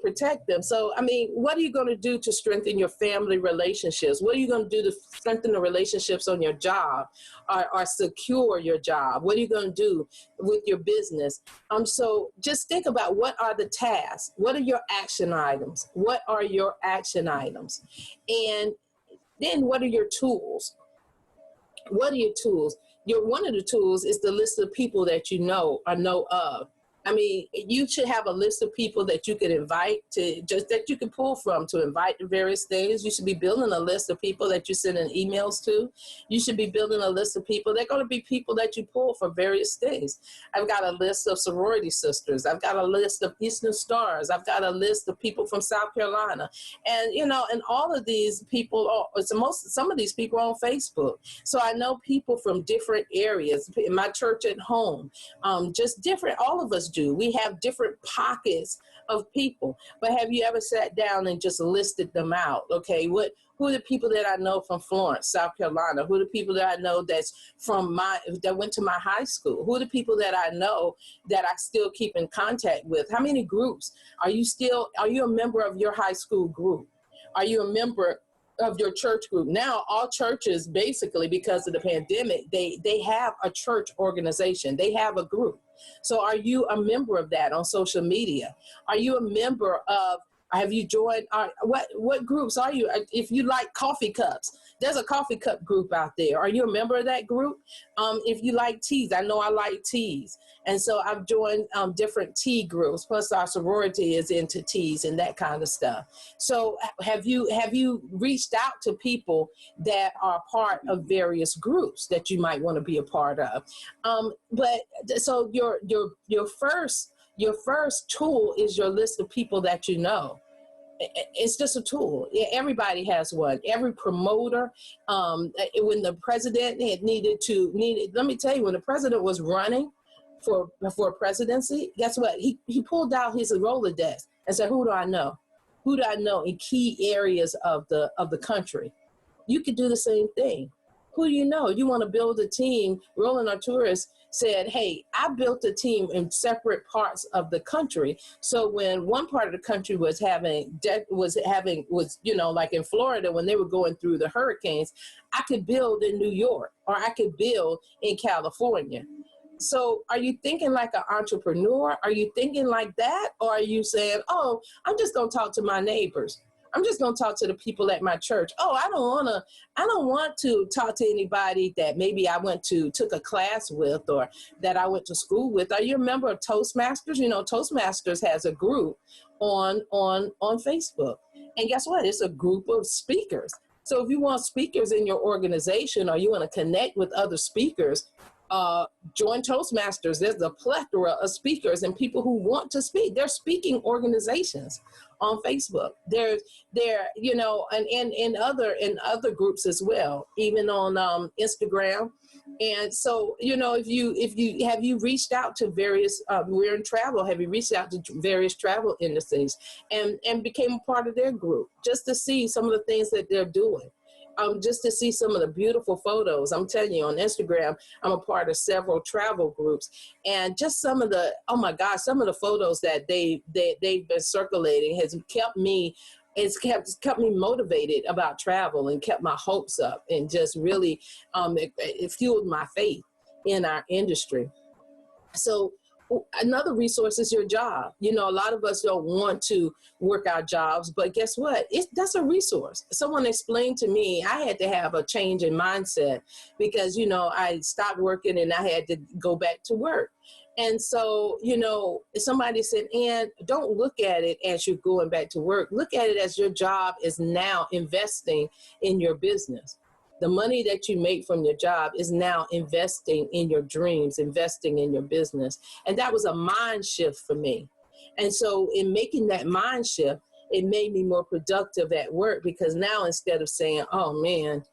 protect them? So, I mean, what are you going to do to strengthen your family relationships? What are you going to do to strengthen the relationships on your job or secure your job? What are you going to do with your business? So just think about, what are the tasks? What are your action items? What are your action items? And then what are your tools? What are your tools? One of the tools is the list of people that you know or know of. I mean, you should have a list of people that you could invite that you can pull from to invite to various things. You should be building a list of people that you send in emails to. You should be building a list of people. They're going to be people that you pull for various things. I've got a list of sorority sisters. I've got a list of Eastern Stars. I've got a list of people from South Carolina. And, and all of these people, some of these people are on Facebook. So I know people from different areas, in my church at home, just different, all of us do. We have different pockets of people, but have you ever sat down and just listed them out? Okay, who are the people that I know from Florence, South Carolina? Who are the people that I know that went to my high school? Who are the people that I know that I still keep in contact with? How many groups are you a member of your high school group? Are you a member of your church group? Now, all churches, basically, because of the pandemic, they have a church organization. They have a group. So are you a member of that on social media? Are you a member of, have you joined, what groups are you? If you like coffee cups, there's a coffee cup group out there. Are you a member of that group? If you like teas, I know I like teas. And so I've joined different tea groups, plus our sorority is into teas and that kind of stuff. So have you reached out to people that are part of various groups that you might want to be a part of? But so your first tool is your list of people that you know. It's just a tool. Everybody has one. Every promoter, when the president let me tell you, when the president was running for presidency, guess what? He pulled out his Rolodex and said, who do I know? Who do I know in key areas of the country? You could do the same thing. Who do you know? You want to build a team. Roland Arturis said, hey, I built a team in separate parts of the country. So when one part of the country was like in Florida, when they were going through the hurricanes, I could build in New York, or I could build in California. So are you thinking like an entrepreneur? Are you thinking like that? Or are you saying, oh, I'm just going to talk to my neighbors. I'm just going to talk to the people at my church. Oh, I don't want to talk to anybody that maybe I took a class with or that I went to school with. Are you a member of Toastmasters? Toastmasters has a group on Facebook. And guess what? It's a group of speakers. So if you want speakers in your organization or you want to connect with other speakers, join Toastmasters. There's a plethora of speakers and people who want to speak. They're speaking organizations on Facebook. They're and in other groups as well, even on Instagram. And so, if you reached out to various, we're in travel, have you reached out to various travel industries and became a part of their group just to see some of the things that they're doing? Just to see some of the beautiful photos. I'm telling you, on Instagram, I'm a part of several travel groups, and just some of the, oh my gosh, some of the photos that they've been circulating has kept me motivated about travel and kept my hopes up, and just really it fueled my faith in our industry. So Another resource is your job. You know, a lot of us don't want to work our jobs, but guess what? That's a resource. Someone explained to me I had to have a change in mindset because, you know, I stopped working and I had to go back to work. And so, you know, somebody said, Ann, don't look at it as you're going back to work. Look at it as your job is now investing in your business. The money that you make from your job is now investing in your dreams, investing in your business. And that was a mind shift for me. And so in making that mind shift, it made me more productive at work because now instead of saying, oh man,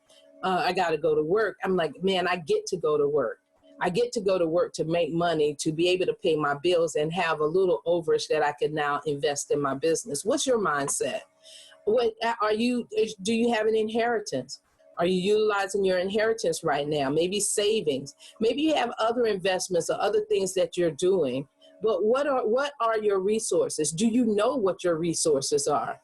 I got to go to work, I'm like, man, I get to go to work. I get to go to work to make money, to be able to pay my bills and have a little overage that I can now invest in my business. What's your mindset? What do you have an inheritance? Are you utilizing your inheritance right now? Maybe savings. Maybe you have other investments or other things that you're doing. But what are your resources? Do you know what your resources are?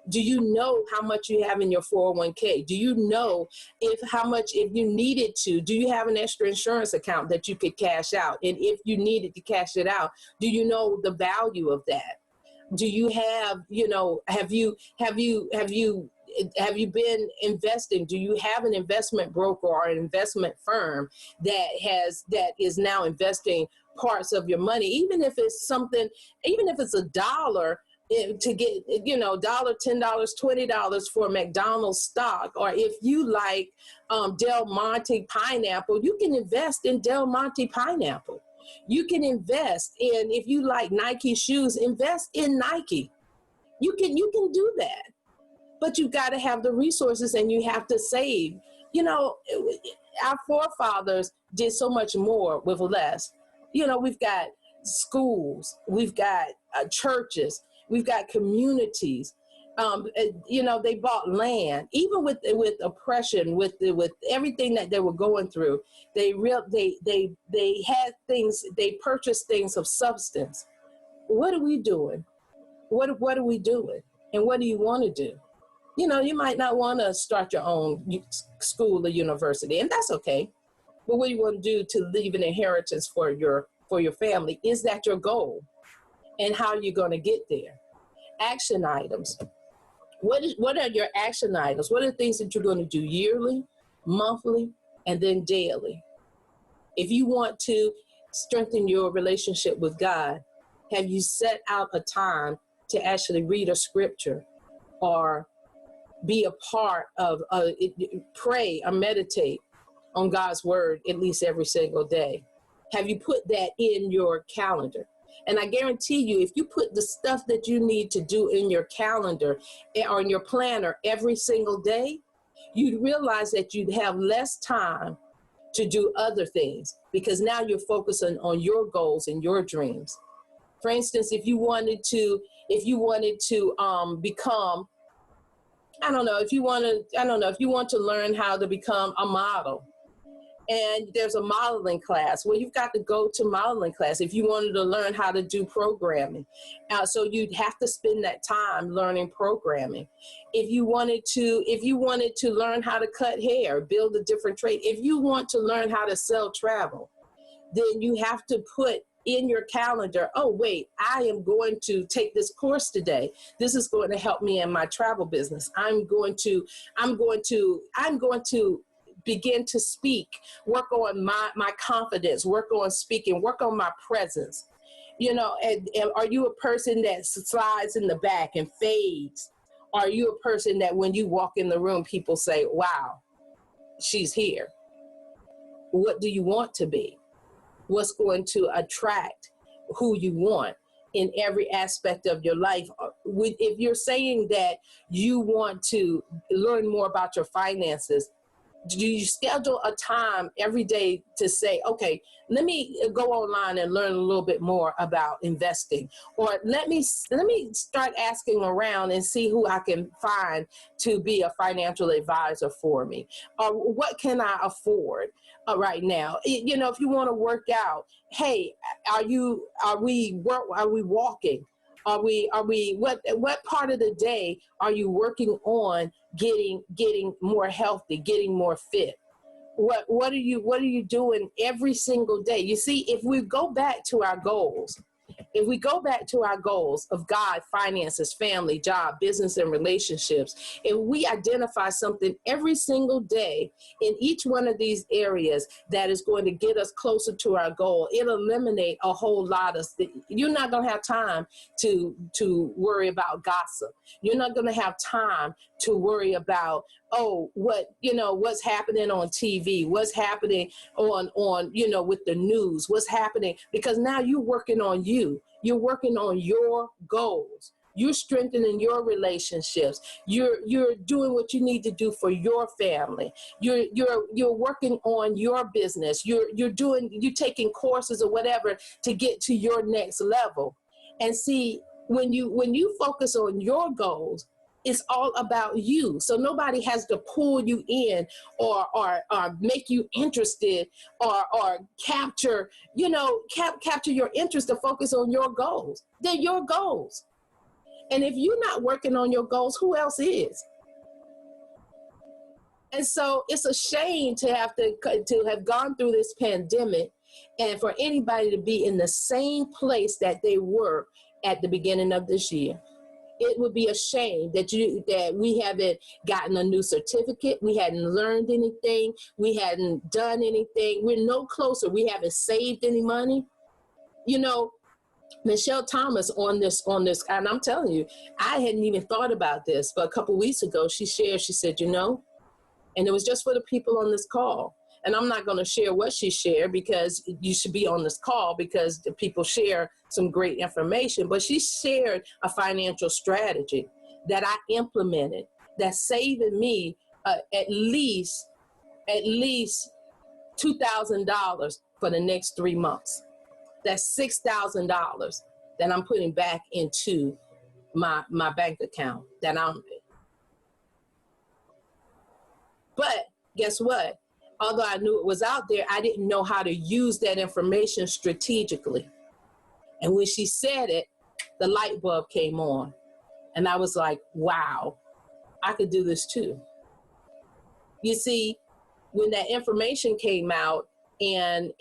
Do you know how much you have in your 401k? Do you know if you needed to, do you have an extra insurance account that you could cash out? And if you needed to cash it out, do you know the value of that? Do you have, you know, have you been investing? Do you have an investment broker or an investment firm that is now investing parts of your money, even if it's something, even if it's $1 to get, you know, $1, $10, $20 for McDonald's stock, or if you like Del Monte pineapple, you can invest in Del Monte pineapple. You can invest in, if you like Nike shoes, invest in Nike. You can do that. But you've got to have the resources and you have to save. You know, our forefathers did so much more with less. You know, we've got schools, we've got churches, we've got communities. You know, they bought land, even with oppression, with everything that they were going through. They had things. They purchased things of substance. What are we doing? What are we doing? And what do you want to do? You know, you might not want to start your own school or university, and that's okay. But what do you want to do to leave an inheritance for your family? Is that your goal? And how are you going to get there? Action items. What are your action items? What are the things that you're going to do yearly, monthly, and then daily? If you want to strengthen your relationship with God, have you set out a time to actually read a scripture or be a part of, pray or meditate on God's word at least every single day? Have you put that in your calendar? And I guarantee you, if you put the stuff that you need to do in your calendar or in your planner every single day, you'd realize that you'd have less time to do other things because now you're focusing on your goals and your dreams. For instance, if you wanted to become, if you want to learn how to become a model, and there's a modeling class, well, you've got to go to modeling class. If you wanted to learn how to do programming, so you'd have to spend that time learning programming. If you wanted to learn how to cut hair, build a different trade, if you want to learn how to sell travel, then you have to put in your calendar, oh wait, I am going to take this course today. This is going to help me in my travel business. I'm going to begin to speak, work on my confidence, work on speaking, work on my presence. You know, and are you a person that slides in the back and fades? Are you a person that when you walk in the room, people say, wow, she's here? What do you want to be? What's going to attract who you want in every aspect of your life? If you're saying that you want to learn more about your finances, do you schedule a time every day to say, okay, let me go online and learn a little bit more about investing, or let me start asking around and see who I can find to be a financial advisor for me, or what can I afford right now? You know, if you want to work out, hey, are we walking? What part of the day are you working on getting more healthy, getting more fit? what are you doing every single day? You see, if we go back to our goals, of God, finances, family, job, business, and relationships, if we identify something every single day in each one of these areas that is going to get us closer to our goal, it'll eliminate a whole lot of things. You're not going to have time to worry about gossip. You're not going to have time to worry about, what's happening on TV, what's happening on with the news, what's happening, because now you're working on you. You're working on your goals. You're strengthening your relationships. You're doing what you need to do for your family. You're working on your business. You're taking courses or whatever to get to your next level. And see, when you focus on your goals, it's all about you. So nobody has to pull you in or make you interested or capture your interest to focus on your goals. They're your goals. And if you're not working on your goals, who else is? And so it's a shame to have gone through this pandemic and for anybody to be in the same place that they were at the beginning of this year. It would be a shame that we haven't gotten a new certificate. We hadn't learned anything. We hadn't done anything. We're no closer. We haven't saved any money. Michelle Thomas on this, and I'm telling you, I hadn't even thought about this, but a couple weeks ago, she said, and it was just for the people on this call. And I'm not going to share what she shared because you should be on this call because the people share some great information. But she shared a financial strategy that I implemented that's saving me at least $2,000 for the next 3 months. That's $6,000 that I'm putting back into my bank account But guess what? Although I knew it was out there, I didn't know how to use that information strategically. And when she said it, the light bulb came on. And I was like, wow, I could do this too. You see, when that information came out and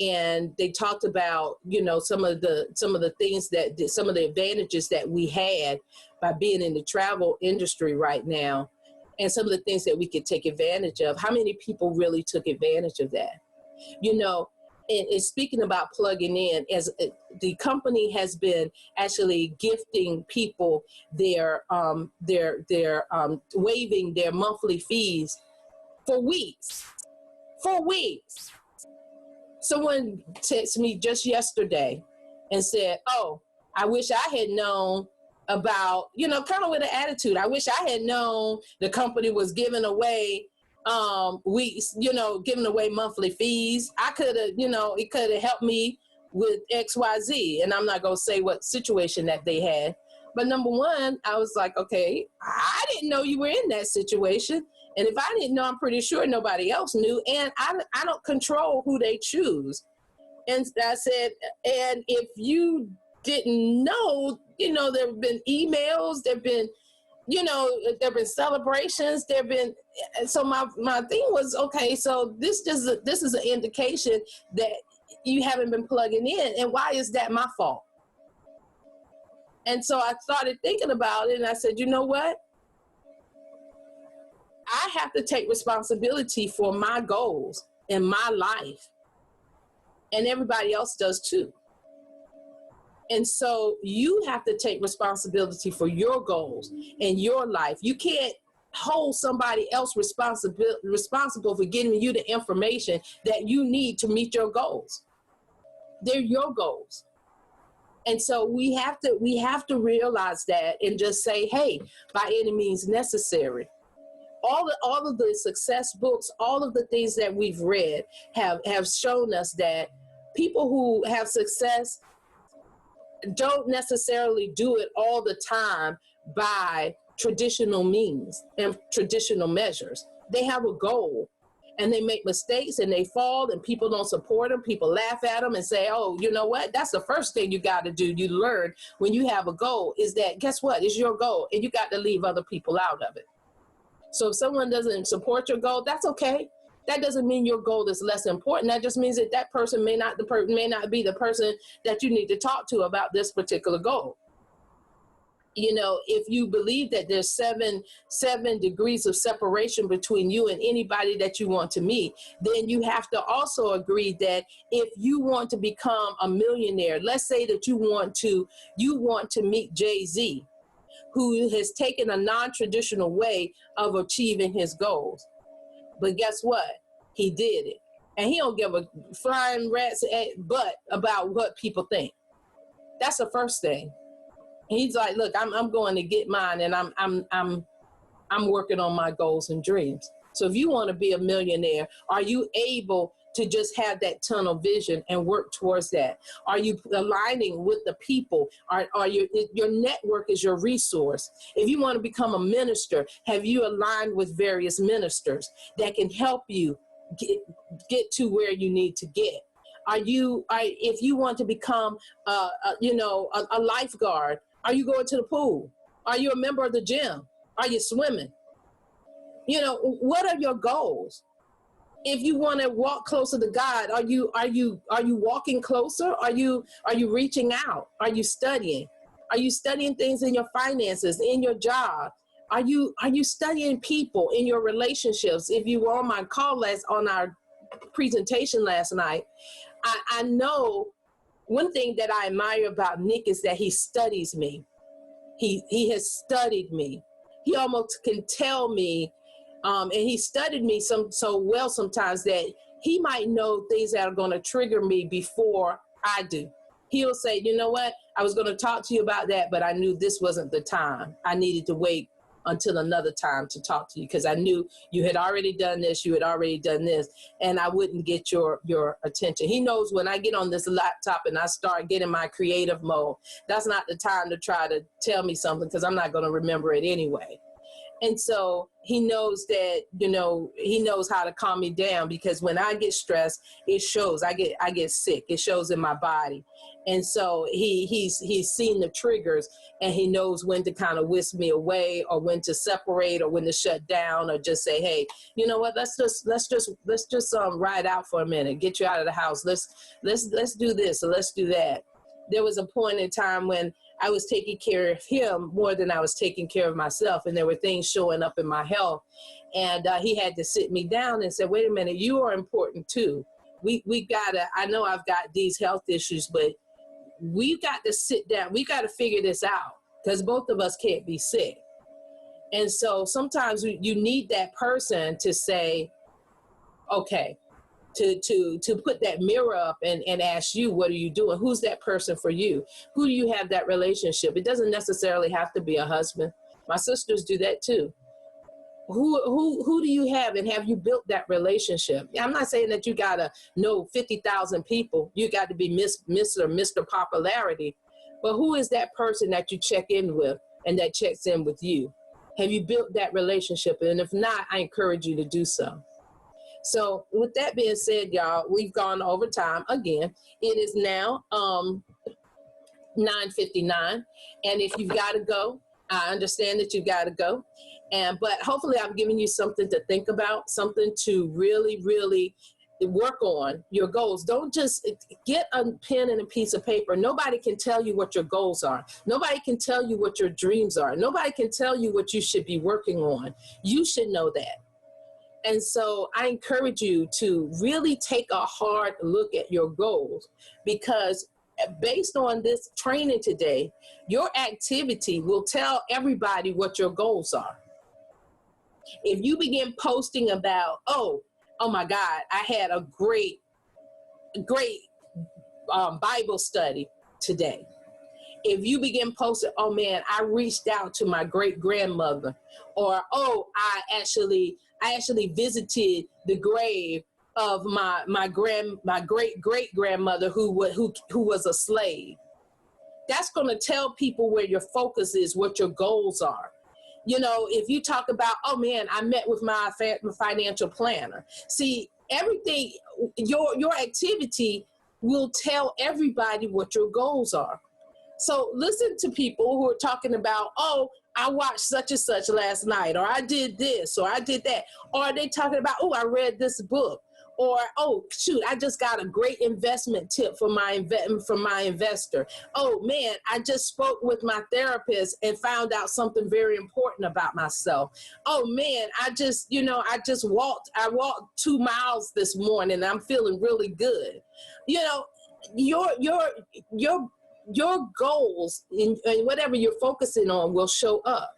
they talked about, some of the things some of the advantages that we had by being in the travel industry right now, and some of the things that we could take advantage of, how many people really took advantage of that? And speaking about plugging in, as the company has been actually gifting people their waiving their monthly fees for weeks. Someone texted me just yesterday and said, "Oh, I wish I had known about," kind of with an attitude. "I wish I had known the company was giving away giving away monthly fees. I could have, it could have helped me with XYZ." And I'm not going to say what situation that they had. But number one, I was like, okay, I didn't know you were in that situation. And if I didn't know, I'm pretty sure nobody else knew. And I don't control who they choose. And I said, and if you didn't know, there have been emails, there have been celebrations, so my thing was, okay, so this is an indication that you haven't been plugging in. And why is that my fault? And so I started thinking about it and I said, you know what? I have to take responsibility for my goals in my life, and everybody else does too. And so you have to take responsibility for your goals in your life. You can't hold somebody else responsible for giving you the information that you need to meet your goals. They're your goals. And so we have to realize that and just say, hey, by any means necessary. All of the success books, all of the things that we've read have shown us that people who have success don't necessarily do it all the time by traditional means and traditional measures. They have a goal and they make mistakes and they fall and people don't support them. People laugh at them and say, oh, you know what? That's the first thing you got to do. You learn when you have a goal is that, guess what? It's your goal and you got to leave other people out of it. So if someone doesn't support your goal, that's okay. That doesn't mean your goal is less important. That just means that that person may not be the person that you need to talk to about this particular goal. You know, if you believe that there's seven degrees of separation between you and anybody that you want to meet, then you have to also agree that if you want to become a millionaire, let's say that you want to meet Jay-Z, who has taken a non-traditional way of achieving his goals. But guess what? He did it. And he don't give a flying rat's butt about what people think. That's the first thing. He's like, look, I'm going to get mine, and I'm working on my goals and dreams. So if you want to be a millionaire, are you able to just have that tunnel vision and work towards that? Are you aligning with the people? Are your network is your resource? If you want to become a minister, have you aligned with various ministers that can help you get to where you need to get? If you want to become a lifeguard, are you going to the pool? Are you a member of the gym? Are you swimming? You know, what are your goals? If you want to walk closer to God, are you walking closer? Are you reaching out? Are you studying? Are you studying things in your finances, in your job? Are you studying people in your relationships? If you were on my call on our presentation last night, I know one thing that I admire about Nick is that he studies me. He has studied me. He almost can tell me, and he studied me so well sometimes that he might know things that are going to trigger me before I do. He'll say, you know what, I was going to talk to you about that, but I knew this wasn't the time. I needed to wait until another time to talk to you because I knew you had already done this, you had already done this, and I wouldn't get your attention. He knows when I get on this laptop and I start getting my creative mode, that's not the time to try to tell me something because I'm not going to remember it anyway. And so he knows that, you know, he knows how to calm me down because when I get stressed, it shows. I get sick. It shows in my body. And so he's seen the triggers and he knows when to kind of whisk me away or when to separate or when to shut down or just say, hey, you know what, let's just ride out for a minute, get you out of the house. Let's do this or let's do that. There was a point in time when I was taking care of him more than I was taking care of myself. And there were things showing up in my health. And he had to sit me down and say, wait a minute, you are important too. We gotta, I know I've got these health issues, but we got to sit down. We got to figure this out because both of us can't be sick. And so sometimes you need that person to say, okay, to put that mirror up and ask you, what are you doing? Who's that person for you? Who do you have that relationship? It doesn't necessarily have to be a husband. My sisters do that too. Who do you have, and have you built that relationship? I'm not saying that you gotta know 50,000 people. You got to be Mr. Popularity, but who is that person that you check in with and that checks in with you? Have you built that relationship? And if not, I encourage you to do so. So with that being said, y'all, we've gone over time again. It is now 9:59, and if you've got to go, I understand that you've got to go. But hopefully I'm giving you something to think about, something to really, really work on your goals. Don't just get a pen and a piece of paper. Nobody can tell you what your goals are. Nobody can tell you what your dreams are. Nobody can tell you what you should be working on. You should know that. And so I encourage you to really take a hard look at your goals, because based on this training today, your activity will tell everybody what your goals are. If you begin posting about, oh my God, I had a great Bible study today. If you begin posting, oh man, I reached out to my great grandmother, or oh, I actually visited the grave of my great great grandmother who was a slave. That's going to tell people where your focus is, what your goals are. You know, if you talk about, oh man, I met with my financial planner. See, everything, your activity will tell everybody what your goals are. So listen to people who are talking about, oh, I watched such and such last night, or I did this, or I did that. Or are they talking about, oh, I read this book, or oh shoot, I just got a great investment tip from my investor. Oh man, I just spoke with my therapist and found out something very important about myself. Oh man, I walked 2 miles this morning and I'm feeling really good. You know, your goals and whatever you're focusing on will show up.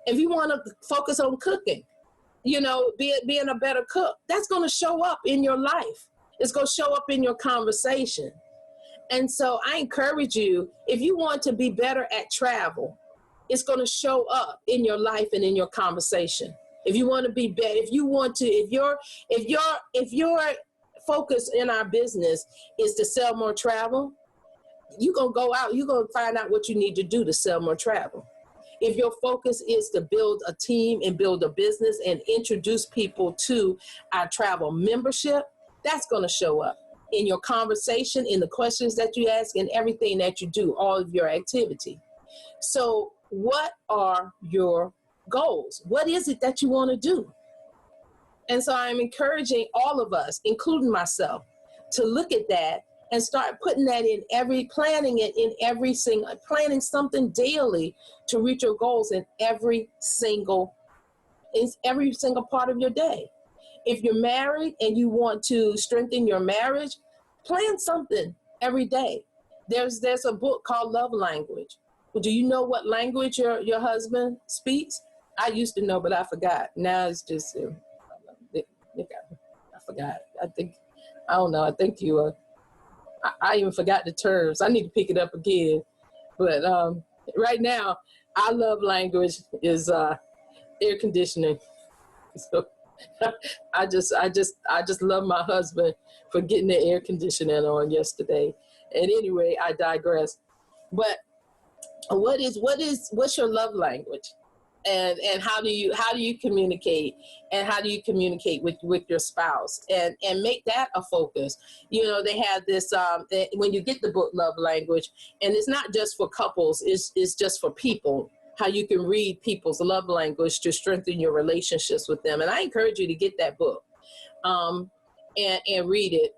If you want to focus on cooking, being a better cook, that's going to show up in your life. It's going to show up in your conversation. And so I encourage you, if you want to be better at travel, it's going to show up in your life and in your conversation. If you want to be better, if your focus in our business is to sell more travel, you're going to go out, you're going to find out what you need to do to sell more travel. If your focus is to build a team and build a business and introduce people to our travel membership, that's going to show up in your conversation, in the questions that you ask, and everything that you do, all of your activity. So what are your goals? What is it that you want to do? And so I'm encouraging all of us, including myself, to look at that and start putting that planning something daily to reach your goals in every single part of your day. If you're married and you want to strengthen your marriage, plan something every day. There's a book called Love Language. Do you know what language your husband speaks? I used to know, but I forgot. Now it's just, I forgot. I don't know. I think I even forgot the terms. I need to pick it up again. But right now, our love language is air conditioning. So I just love my husband for getting the air conditioning on yesterday. And anyway, I digress. But what's your love language? And how do you communicate, and how do you communicate with your spouse, and make that a focus? They have this when you get the book Love Language, and it's not just for couples, it's just for people, how you can read people's love language to strengthen your relationships with them. And I encourage you to get that book and read it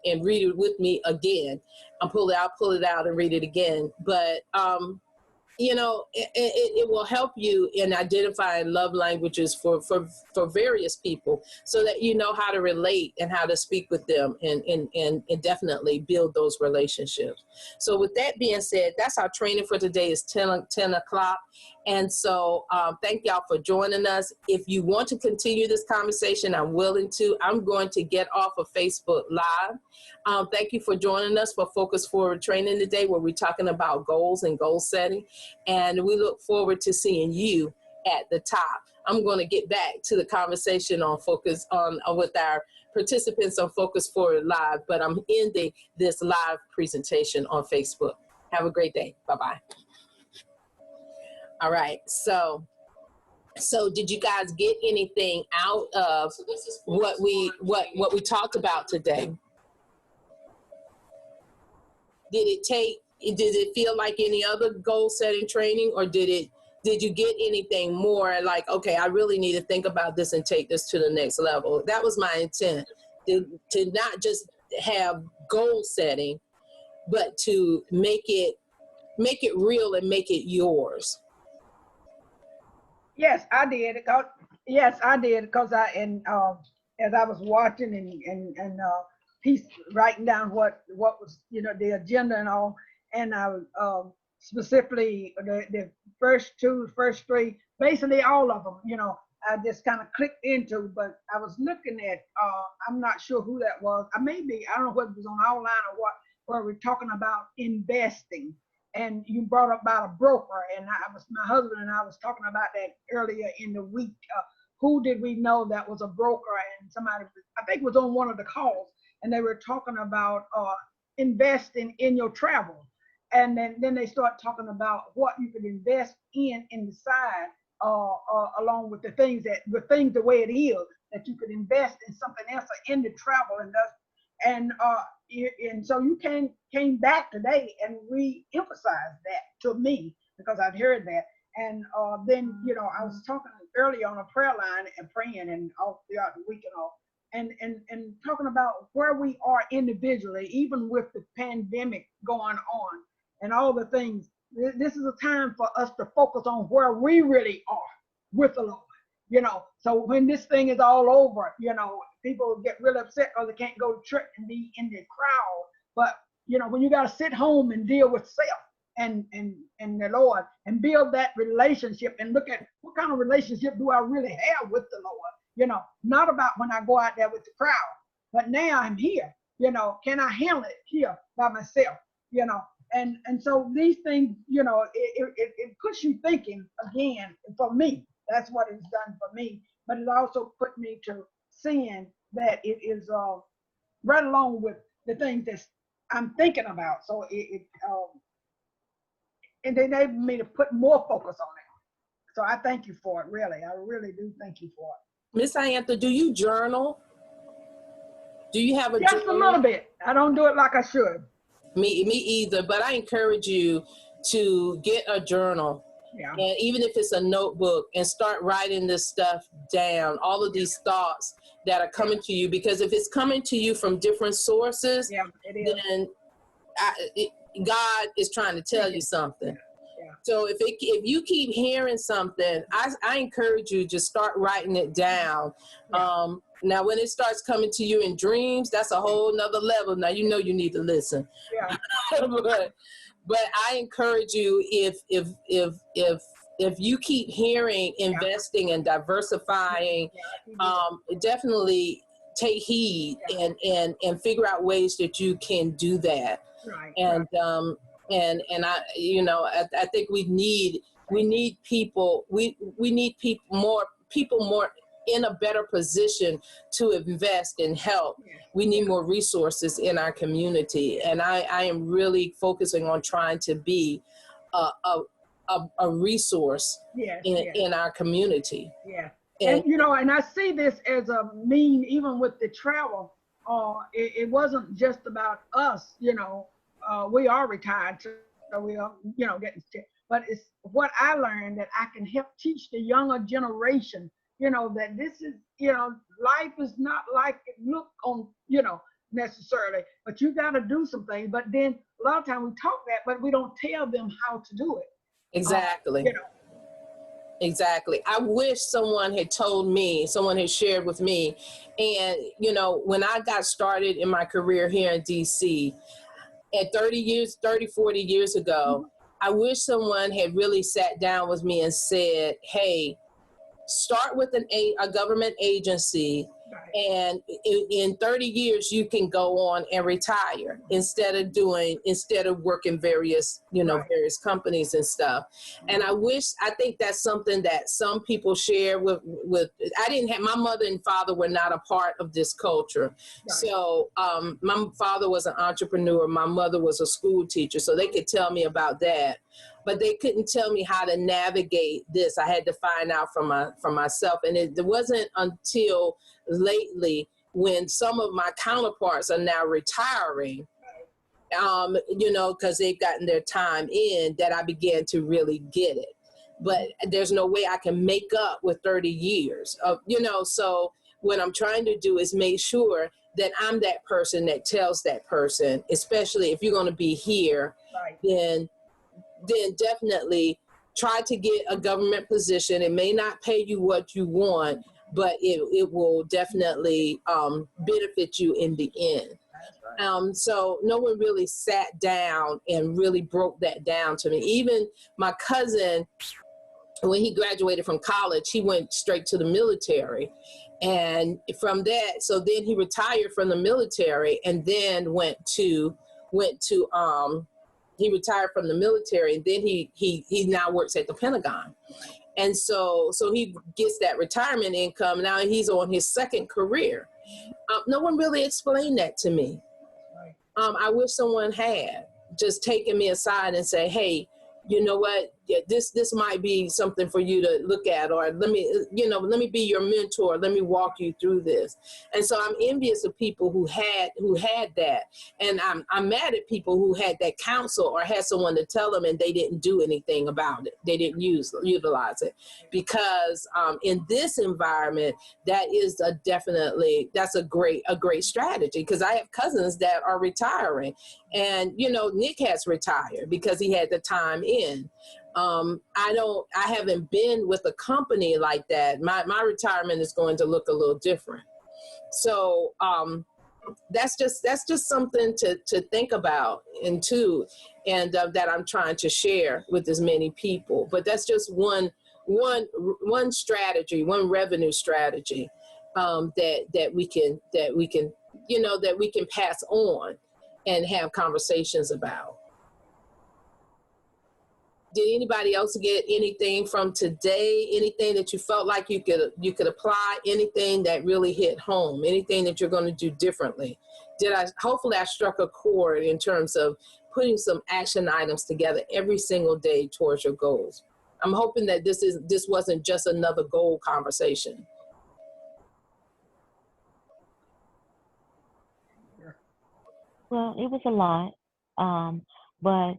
with me again. I'll pull it out and read it again. But it will help you in identifying love languages for various people, so that you know how to relate and how to speak with them and definitely build those relationships. So with that being said, that's our training for today is 10 o'clock. And so thank y'all for joining us. If you want to continue this conversation, I'm willing to. I'm going to get off of Facebook Live. Thank you for joining us for Focus Forward Training today, where we're talking about goals and goal setting. And we look forward to seeing you at the top. I'm going to get back to the conversation with our participants on Focus Forward Live, but I'm ending this live presentation on Facebook. Have a great day. Bye-bye. All right. So did you guys get anything out of what we talked about today? Did it feel like any other goal setting training, or did you get anything more like, okay, I really need to think about this and take this to the next level? That was my intent, to not just have goal setting, but to make it real and make it yours. Yes, I did. Yes, I did, because as I was watching and he's writing down what was the agenda and all, and I was specifically the first three, basically all of them. I just kind of clicked into, but I was looking at. I'm not sure who that was. I don't know whether it was on our line or what, where we're talking about investing. And you brought up about a broker, and my husband and I was talking about that earlier in the week. Who did we know that was a broker? And somebody, I think, was on one of the calls, and they were talking about investing in your travel. And then they start talking about what you could invest in the side, along with the things the way it is, that you could invest in something else in the travel industry. And so you came back today and re-emphasized that to me, because I've heard that. And then, you know, I was talking earlier on a prayer line and praying and all throughout the week and all, and talking about where we are individually, even with the pandemic going on and all the things. This is a time for us to focus on where we really are with the Lord, you know. So when this thing is all over, you know, people get really upset because they can't go to church and be in the crowd. But, you know, when you got to sit home and deal with self and the Lord and build that relationship and look at what kind of relationship do I really have with the Lord, you know, not about when I go out there with the crowd, but now I'm here, you know, can I handle it here by myself, you know? And so these things, you know, it puts you thinking again. For me, that's what it's done for me. But it also put me to seeing that it is right along with the things that I'm thinking about. So and they enabled me to put more focus on it. So I thank you for it, really. I really do thank you for it. Miss Iantha, do you journal? Do you have a Just journal? a little bit. I don't do it like I should. Me either, but I encourage you to get a journal. Yeah. And even if it's a notebook, and start writing this stuff down, all of these thoughts that are coming to you, because if it's coming to you from different sources, Yeah, it is. then God is trying to tell you something. Yeah. So if you keep hearing something, I encourage you to start writing it down. Yeah. Now, when it starts coming to you in dreams, that's a whole nother level. Now, you know you need to listen. Yeah. but I encourage you, if you keep hearing investing and diversifying, definitely take heed and figure out ways that you can do that. Right. And and I, you know, I think we need people. We need people more in a better position to invest and help. We need more resources in our community, and I am really focusing on trying to be a resource in our community. Yeah. And you know, and I see this as a mean, even with the travel, it wasn't just about us, you know, we are retired, so we are, you know, getting sick, but it's what I learned that I can help teach the younger generation, you know, that this is, you know, life is not like it look on, you know, necessarily, but you got to do some things. But then a lot of times we talk that, but we don't tell them how to do it. Exactly. You know. Exactly. I wish someone had told me, someone had shared with me. And, you know, when I got started in my career here in DC at 40 years ago, I wish someone had really sat down with me and said, hey, start with a government agency, and in 30 years you can go on and retire instead of working various, you know, various companies and stuff. And I think that's something that some people share with my mother and father were not a part of this culture. So my father was an entrepreneur, my mother was a school teacher, so they could tell me about that, but they couldn't tell me how to navigate this. I had to find out from myself. And it wasn't until lately, when some of my counterparts are now retiring, you know, because they've gotten their time in, that I began to really get it. But there's no way I can make up with 30 years of, you know, so what I'm trying to do is make sure that I'm that person that tells that person, especially if you're going to be here, then definitely try to get a government position. It may not pay you what you want, but it will definitely benefit you in the end. So no one really sat down and really broke that down to me. Even my cousin, when he graduated from college, he went straight to the military. And from that, so then he retired from the military and then he retired from the military, and then he now works at the Pentagon. And so he gets that retirement income. Now he's on his second career. No one really explained that to me. I wish someone had just taken me aside and say, hey, you know what? yeah, this might be something for you to look at, or let me be your mentor. Let me walk you through this. And so I'm envious of people who had that, and I'm mad at people who had that counsel or had someone to tell them and they didn't do anything about it. They didn't utilize it, because in this environment, that is that's a great strategy, because I have cousins that are retiring, and Nick has retired because he had the time in. I haven't been with a company like that. My retirement is going to look a little different. So that's just something to think about and that I'm trying to share with as many people. But that's just one strategy, one revenue strategy that we can that we can pass on and have conversations about. Did anybody else get anything from today? Anything that you felt like you could apply? Anything that really hit home? Anything that you're going to do differently? Hopefully I struck a chord in terms of putting some action items together every single day towards your goals. I'm hoping that this wasn't just another goal conversation. Well, it was a lot, but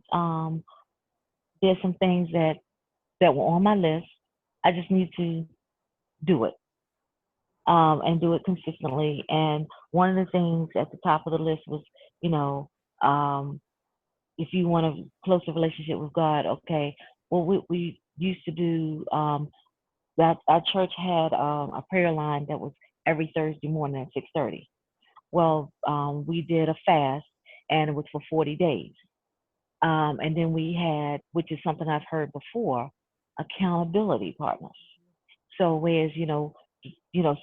there's some things that were on my list. I just need to do it, and do it consistently. And one of the things at the top of the list was, if you want a closer relationship with God, okay. Well, we used to do that. Our church had a prayer line that was every Thursday morning at 6:30. Well, we did a fast, and it was for 40 days. And then we had, which is something I've heard before, accountability partners. So whereas,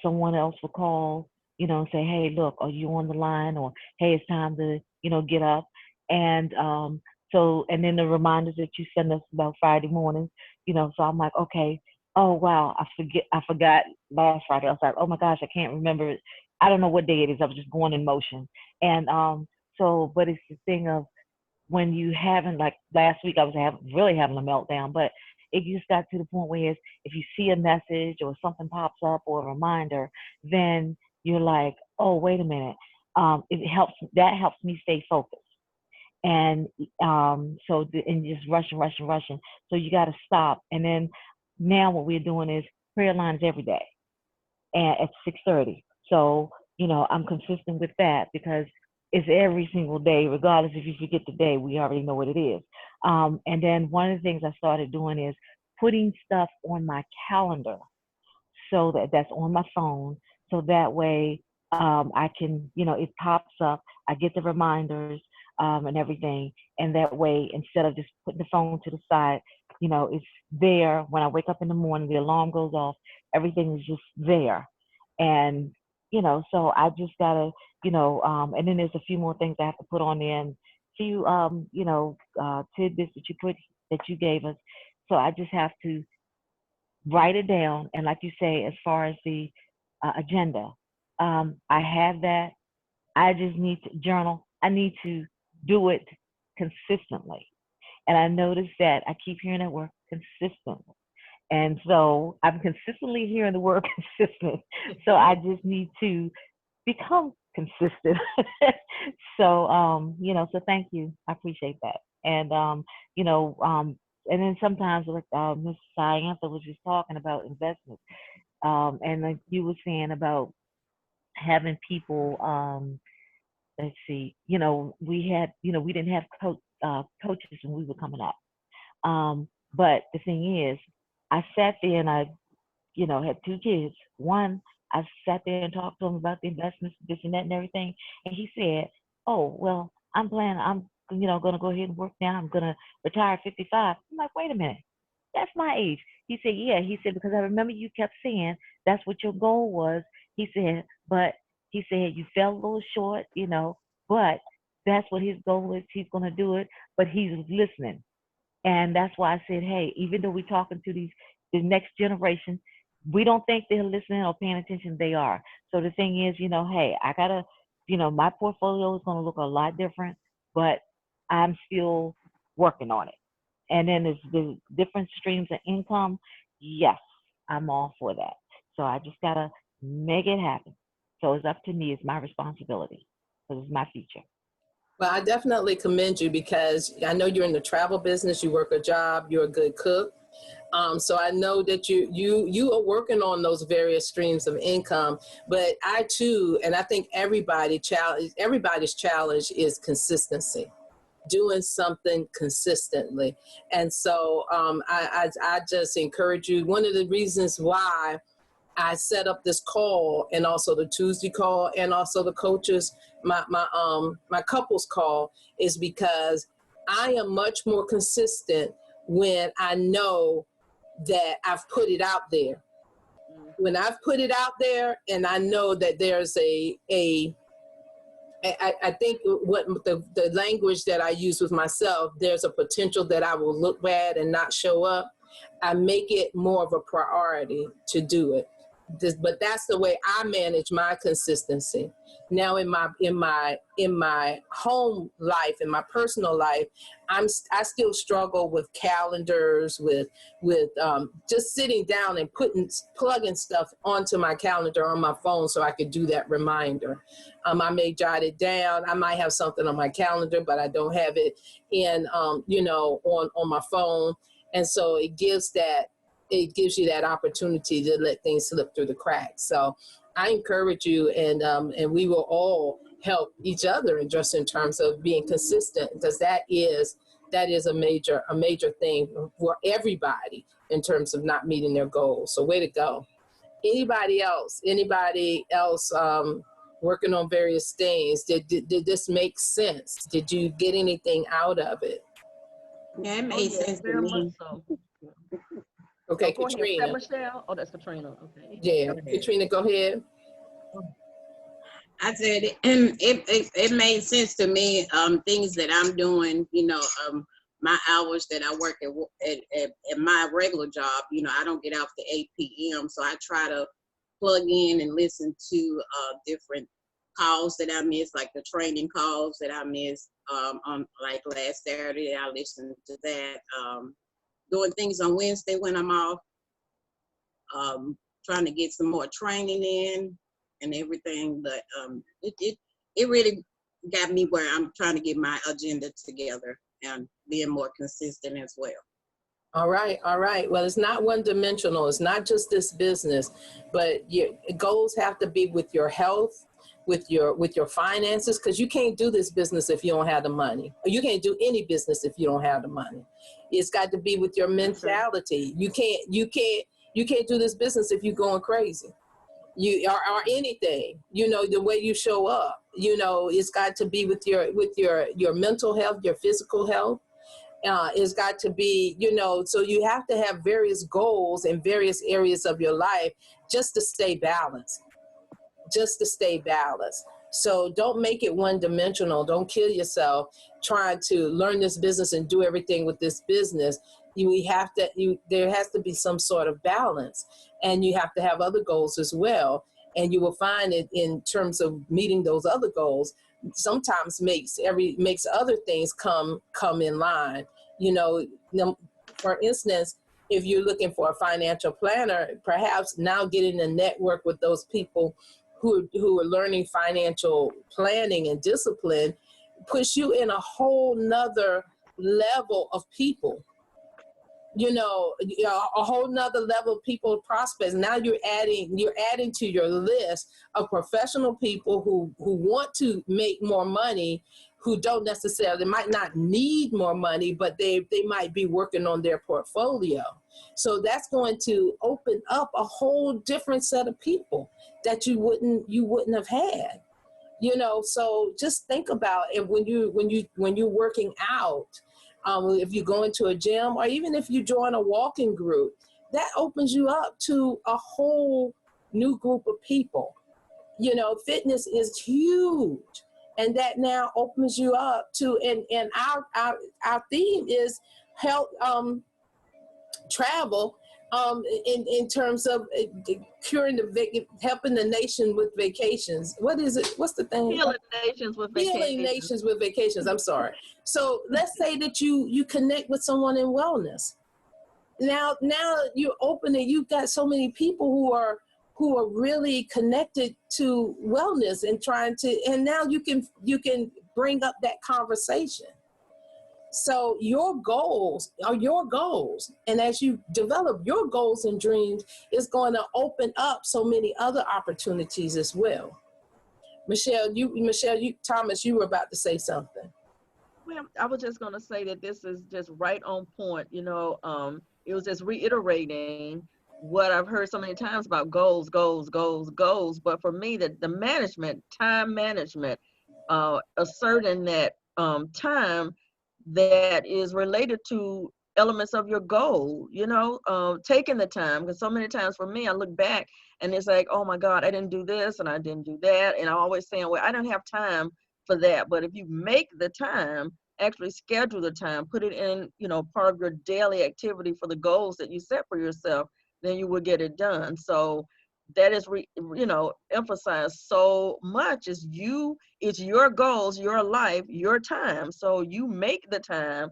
someone else will call, and say, hey, look, are you on the line? Or, hey, it's time to, get up. And and then the reminders that you send us about Friday mornings, so I'm like, okay, oh, wow, I forgot last Friday. I was like, oh my gosh, I can't remember it. I don't know what day it is. I was just going in motion. And but it's the thing of, when you haven't, like last week, I was really having a meltdown, but it just got to the point where if you see a message or something pops up or a reminder, then you're like, oh, wait a minute. That helps me stay focused. And and just rushing. So you got to stop. And then now what we're doing is prayer lines every day and at 6:30. So, I'm consistent with that, because it's every single day, regardless if you forget the day, we already know what it is. And then one of the things I started doing is putting stuff on my calendar, so that's on my phone. So that way I can, it pops up, I get the reminders and everything. And that way, instead of just putting the phone to the side, it's there. When I wake up in the morning, the alarm goes off, everything is just there. And, so I just gotta, and then there's a few more things I have to put on there, and a few, tidbits that you gave us. So I just have to write it down. And like you say, as far as the agenda, I have that. I just need to journal. I need to do it consistently. And I noticed that I keep hearing that word consistent. And so I'm consistently hearing the word consistent. So I just need to become consistent. So, so thank you. I appreciate that. And, and then sometimes, like Ms. Sayantha was just talking about investments. And like you were saying about having people, let's see, we didn't have coaches when we were coming up. But the thing is, I sat there and I, had two kids. One, I sat there and talked to him about the investments, this and that and everything. And he said, oh, well, I'm going to go ahead and work now. I'm going to retire at 55. I'm like, wait a minute. That's my age. He said, yeah. He said, because I remember you kept saying that's what your goal was. He said, but he said, you fell a little short, but that's what his goal is. He's going to do it, but he's listening. And that's why I said, hey, even though we're talking to the next generation, we don't think they're listening or paying attention. They are. So the thing is, hey, I got to, my portfolio is going to look a lot different, but I'm still working on it. and then there's the different streams of income. Yes, I'm all for that. So I just gotta make it happen. So it's up to me. It's my responsibility. Because it's my future. Well, I definitely commend you because I know you're in the travel business. You work a job. You're a good cook. So I know that you are working on those various streams of income. But I too, and I think everybody's challenge is consistency, doing something consistently. And so I just encourage you. One of the reasons why I set up this call, and also the Tuesday call, and also the coaches, my couples call, is because I am much more consistent when I know that I've put it out there. When I've put it out there, and I know that there's I think what the language that I use with myself, there's a potential that I will look bad and not show up. I make it more of a priority to do it. But that's the way I manage my consistency. Now in my home life, in my personal life, I still struggle with calendars, with just sitting down and plugging stuff onto my calendar on my phone so I could do that reminder. I may jot it down. I might have something on my calendar, but I don't have it in on my phone. And so it gives you that opportunity to let things slip through the cracks. So I encourage you, and we will all help each other in just in terms of being consistent, because that is a major thing for everybody in terms of not meeting their goals. So way to go. Anybody else working on various things? Did this make sense? Did you get anything out of it? Yeah, it made sense to very much me. so. Okay, Go ahead. Is that Katrina. Michelle? Oh, that's Katrina. Okay. Yeah, Go ahead. Katrina, go ahead. I said it made sense to me. Things that I'm doing, my hours that I work at my regular job, I don't get off to 8 p.m. So I try to plug in and listen to different calls that I miss, like the training calls that I missed on like last Saturday. I listened to that. Doing things on Wednesday when I'm off. Trying to get some more training in and everything, but it really got me where I'm trying to get my agenda together and being more consistent as well. All right. Well, it's not one-dimensional. It's not just this business, but your goals have to be with your health, with your finances, because you can't do this business if you don't have the money. You can't do any business if you don't have the money. It's got to be with your mentality. You can't do this business if you're going crazy. You or anything, the way you show up, it's got to be with your mental health, your physical health. It's got to be, so you have to have various goals in various areas of your life just to stay balanced. So don't make it one-dimensional. Don't kill yourself trying to learn this business and do everything with this business. There has to be some sort of balance, and you have to have other goals as well. And you will find it in terms of meeting those other goals, sometimes makes other things come in line. For instance, if you're looking for a financial planner, perhaps now getting a network with those people who are learning financial planning and discipline puts you in a whole nother level of people. A whole nother level of people prospects. Now you're adding to your list of professional people who want to make more money, who don't necessarily, might not need more money, but they might be working on their portfolio. So that's going to open up a whole different set of people that you wouldn't have had. So just think about it when you're working out. If you go into a gym, or even if you join a walking group, that opens you up to a whole new group of people. Fitness is huge, and that now opens you up to, and our theme is health, travel, in terms of helping the nation with vacations. What is it? What's the thing? Healing nations with vacations. Healing nations with vacations. I'm sorry. So let's say that you connect with someone in wellness. Now you're open and you've got so many people who are really connected to wellness and trying to, and now you can bring up that conversation. So your goals are your goals. And as you develop your goals and dreams, it's going to open up so many other opportunities as well. Michelle, Thomas, you were about to say something. Well, I was just going to say that this is just right on point. You know, it was just reiterating what I've heard so many times about goals. But for me, the management, time management, asserting that time that is related to elements of your goal, you know, taking the time, because so many times for me, I look back and it's like, oh my God, I didn't do this and I didn't do that. And I'm always saying, well, I don't have time for that. But if you make the time, actually schedule the time, put it in, you know, part of your daily activity for the goals that you set for yourself, then you will get it done. So that is, you know, emphasized so much is it's your goals, your life, your time. So you make the time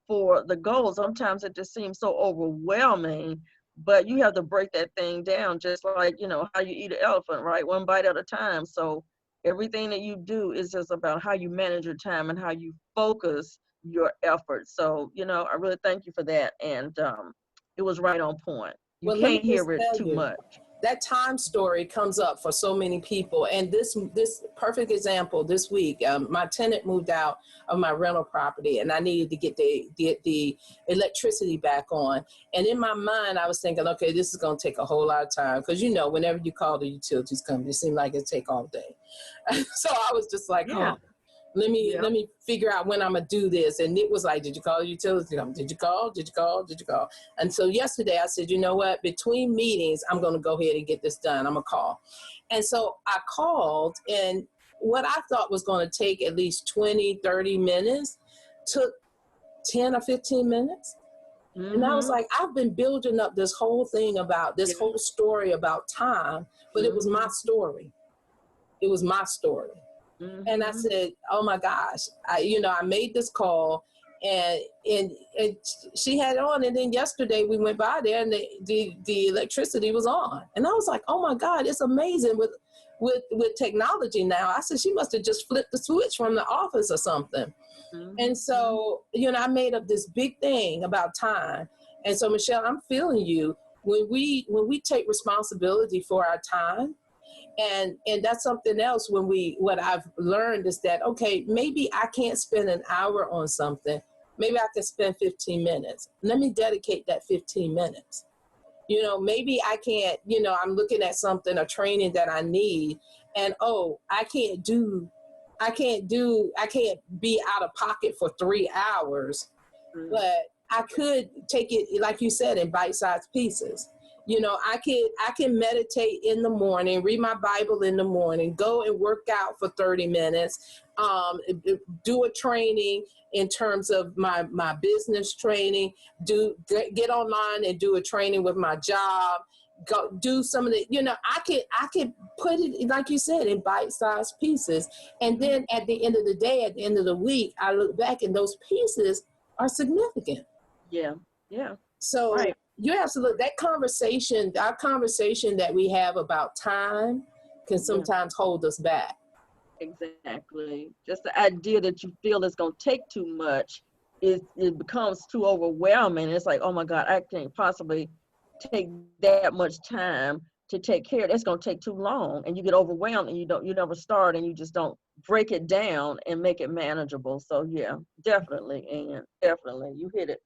for the goals. Sometimes it just seems so overwhelming, but you have to break that thing down, just like, you know, how you eat an elephant, right? One bite at a time. So everything that you do is just about how you manage your time and how you focus your efforts. So, you know, I really thank you for that. And it was right on point. You can't hear it too much. That time story comes up for so many people. And this perfect example this week, my tenant moved out of my rental property and I needed to get the electricity back on. And in my mind, I was thinking, okay, this is going to take a whole lot of time. Because, you know, whenever you call the utilities company, it seems like it take all day. So I was just like, yeah. Let me figure out when I'm gonna do this. And Nick was like, did you call the utility company? Did you call? And so yesterday I said, you know what, between meetings, I'm gonna go ahead and get this done. I'm gonna call. And so I called, and what I thought was gonna take at least 20, 30 minutes took 10 or 15 minutes. Mm-hmm. And I was like, I've been building up this whole thing about this whole story about time, but it was my story. It was my story. Mm-hmm. And I said, oh my gosh, I made this call and she had it on. And then yesterday we went by there and the electricity was on. And I was like, oh my God, it's amazing with technology now. I said, she must have just flipped the switch from the office or something. Mm-hmm. And so, I made up this big thing about time. And so, Michelle, I'm feeling you. When we take responsibility for our time, and that's something else what I've learned is that, okay, maybe I can't spend an hour on something. Maybe I can spend 15 minutes. Let me dedicate that 15 minutes. Maybe I can't, I'm looking at something, a training that I need, and I can't be out of pocket for 3 hours, but I could take it, like you said, in bite-sized pieces. I can meditate in the morning, read my Bible in the morning, go and work out for 30 minutes, do a training in terms of my business training, get online and do a training with my job, go do some of the, I can put it, like you said, in bite-sized pieces. And then at the end of the day, at the end of the week, I look back and those pieces are significant. Yeah. So right. You have to look, our conversation that we have about time can sometimes hold us back. Exactly. Just the idea that you feel it's going to take too much, it becomes too overwhelming. It's like, oh my God, I can't possibly take that much time to take care of it. It's going to take too long, and you get overwhelmed and you never start, and you just don't break it down and make it manageable. So yeah, definitely, and definitely you hit it.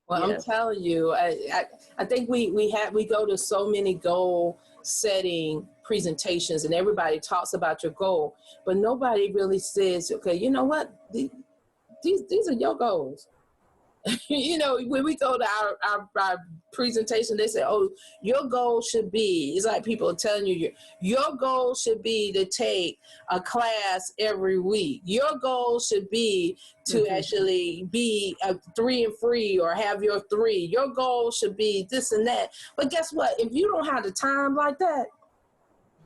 Well, yes. I'm telling you, I think we go to so many goal setting presentations and everybody talks about your goal, but nobody really says, okay, you know what? These are your goals. You know, when we go to our presentation, they say, oh, your goal should be, it's like people are telling you, your goal should be to take a class every week. Your goal should be to actually be a 3 and free or have your 3. Your goal should be this and that. But guess what? If you don't have the time like that,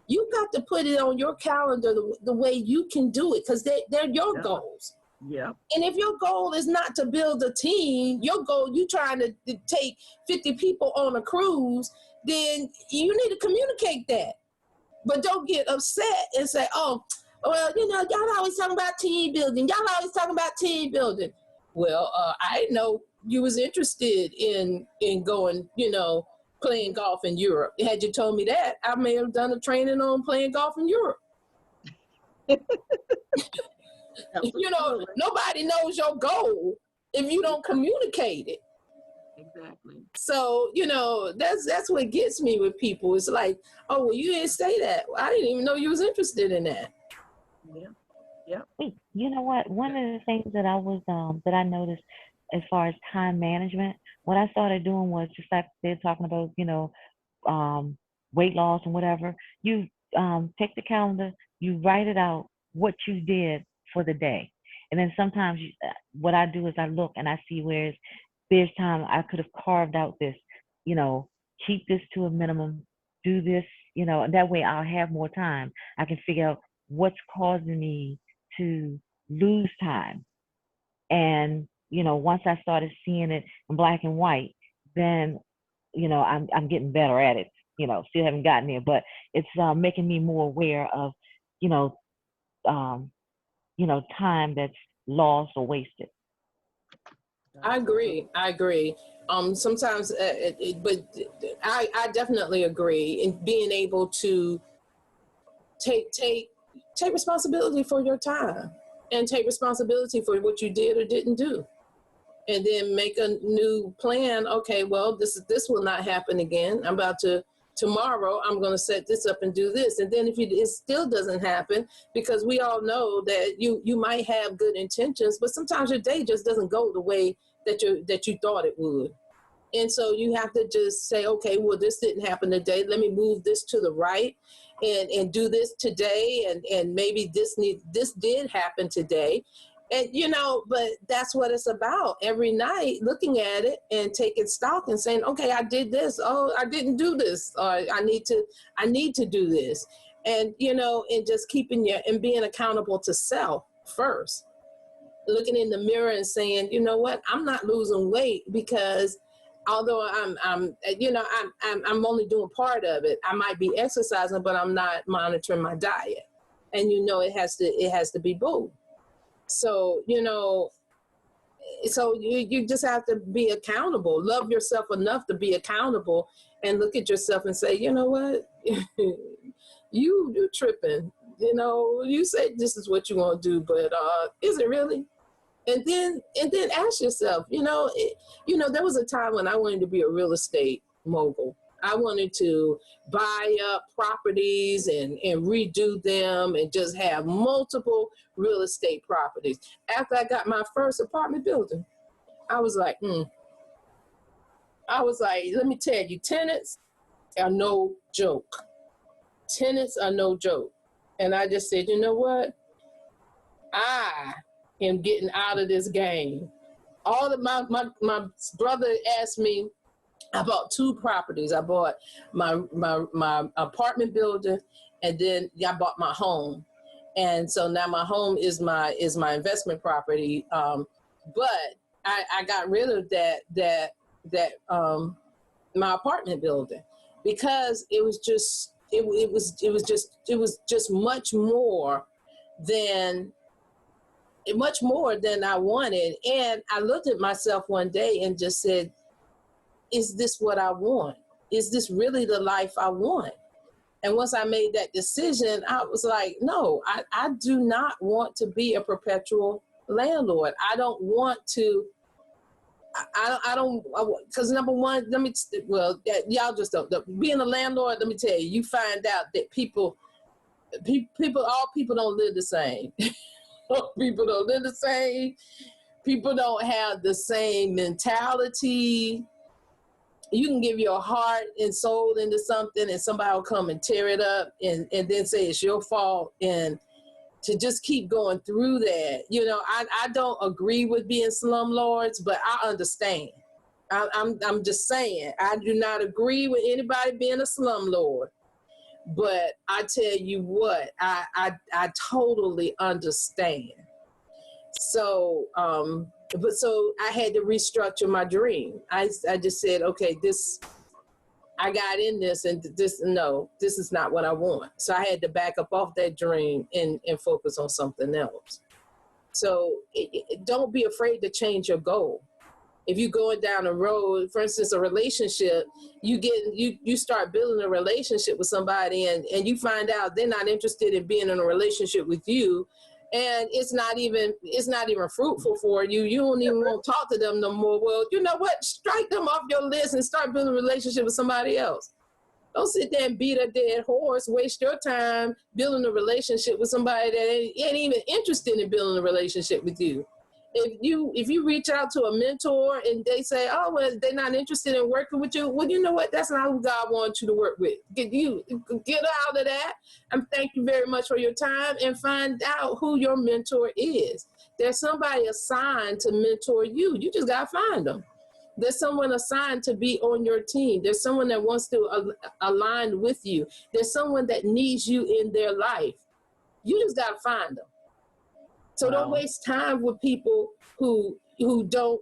you got to put it on your calendar the way you can do it, because they're your goals. Yeah. And if your goal is not to build a team, your goal, you trying to take 50 people on a cruise, then you need to communicate that. But don't get upset and say, oh, well, you know, y'all always talking about team building. Y'all always talking about team building. Well, I didn't know you was interested in going, you know, playing golf in Europe. Had you told me that, I may have done a training on playing golf in Europe. You know, nobody knows your goal if you don't communicate it. Exactly. So, you know, that's what gets me with people. It's like, oh, well, you didn't say that. I didn't even know you was interested in that. Yeah. Yeah. Wait, you know what? One of the things that I was that I noticed as far as time management, what I started doing was just like they're talking about, you know, weight loss and whatever. You take the calendar, you write it out what you did for the day, and then sometimes what I do is I look and I see where there's time I could have carved out this, you know, keep this to a minimum, do this, you know, and that way I'll have more time. I can figure out what's causing me to lose time. And, you know, once I started seeing it in black and white, then, you know, I'm getting better at it. You know, still haven't gotten there, but it's making me more aware of, you know, time that's lost or wasted. I agree. Sometimes, but I definitely agree in being able to take responsibility for your time and take responsibility for what you did or didn't do, and then make a new plan. Okay, well, this will not happen again. Tomorrow I'm going to set this up and do this. And then if it still doesn't happen, because we all know that you might have good intentions, but sometimes your day just doesn't go the way that you thought it would. And so you have to just say, okay, well, this didn't happen today. Let me move this to the right and do this today. And maybe this did happen today. And, you know, but that's what it's about. Every night looking at it and taking stock and saying, okay, I did this. Oh, I didn't do this. Or I need to do this. And, you know, and just keeping and being accountable to self first. Looking in the mirror and saying, you know what, I'm not losing weight because although I'm only doing part of it. I might be exercising, but I'm not monitoring my diet. And, you know, it has to be both. So, you know, so you just have to be accountable. Love yourself enough to be accountable and look at yourself and say, you know what, you tripping. You know, you say this is what you want to do, but is it really? And then ask yourself, you know, there was a time when I wanted to be a real estate mogul. I wanted to buy up properties and redo them and just have multiple real estate properties. After I got my first apartment building, I was like, let me tell you, tenants are no joke. Tenants are no joke. And I just said, you know what? I am getting out of this game. All of my brother asked me, I bought 2 properties. I bought my apartment building, and then I bought my home. And so now my home is my investment property. But I got rid of that my apartment building because it was just much more than I wanted. And I looked at myself one day and just said, is this what I want? Is this really the life I want? And once I made that decision, I was like, no, I do not want to be a perpetual landlord. I don't want to, because number one, y'all just don't, being a landlord, let me tell you, you find out that all people don't live the same. People don't live the same. People don't have the same mentality. You can give your heart and soul into something and somebody will come and tear it up and then say it's your fault. And to just keep going through that, you know, I don't agree with being slumlords, but I understand. I'm just saying, I do not agree with anybody being a slumlord. But I tell you what, I totally understand. So, so I had to restructure my dream. I just said, okay, I got in this and this is not what I want. So I had to back up off that dream and focus on something else. So don't be afraid to change your goal. If you're going down a road, for instance, a relationship, you start building a relationship with somebody and you find out they're not interested in being in a relationship with you, and it's not even fruitful for you. You don't even want to talk to them no more. Well, you know what? Strike them off your list and start building a relationship with somebody else. Don't sit there and beat a dead horse, waste your time building a relationship with somebody that ain't even interested in building a relationship with you. If you reach out to a mentor and they say, oh, well, they're not interested in working with you, well, you know what? That's not who God wants you to work with. Get out of that. And thank you very much for your time and find out who your mentor is. There's somebody assigned to mentor you. You just got to find them. There's someone assigned to be on your team. There's someone that wants to align with you. There's someone that needs you in their life. You just got to find them. So don't waste time with people who don't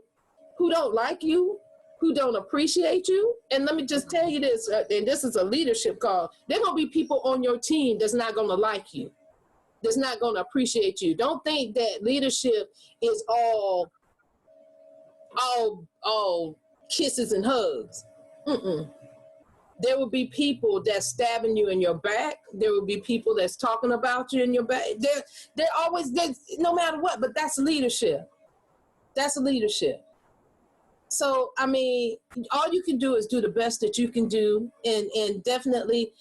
like you, who don't appreciate you. And let me just tell you this, and this is a leadership call. There are going to be people on your team that's not going to like you, that's not going to appreciate you. Don't think that leadership is all kisses and hugs. There will be people that's stabbing you in your back. There will be people that's talking about you in your back. They're always, no matter what, but that's leadership. That's leadership. So, I mean, all you can do is do the best that you can do, and definitely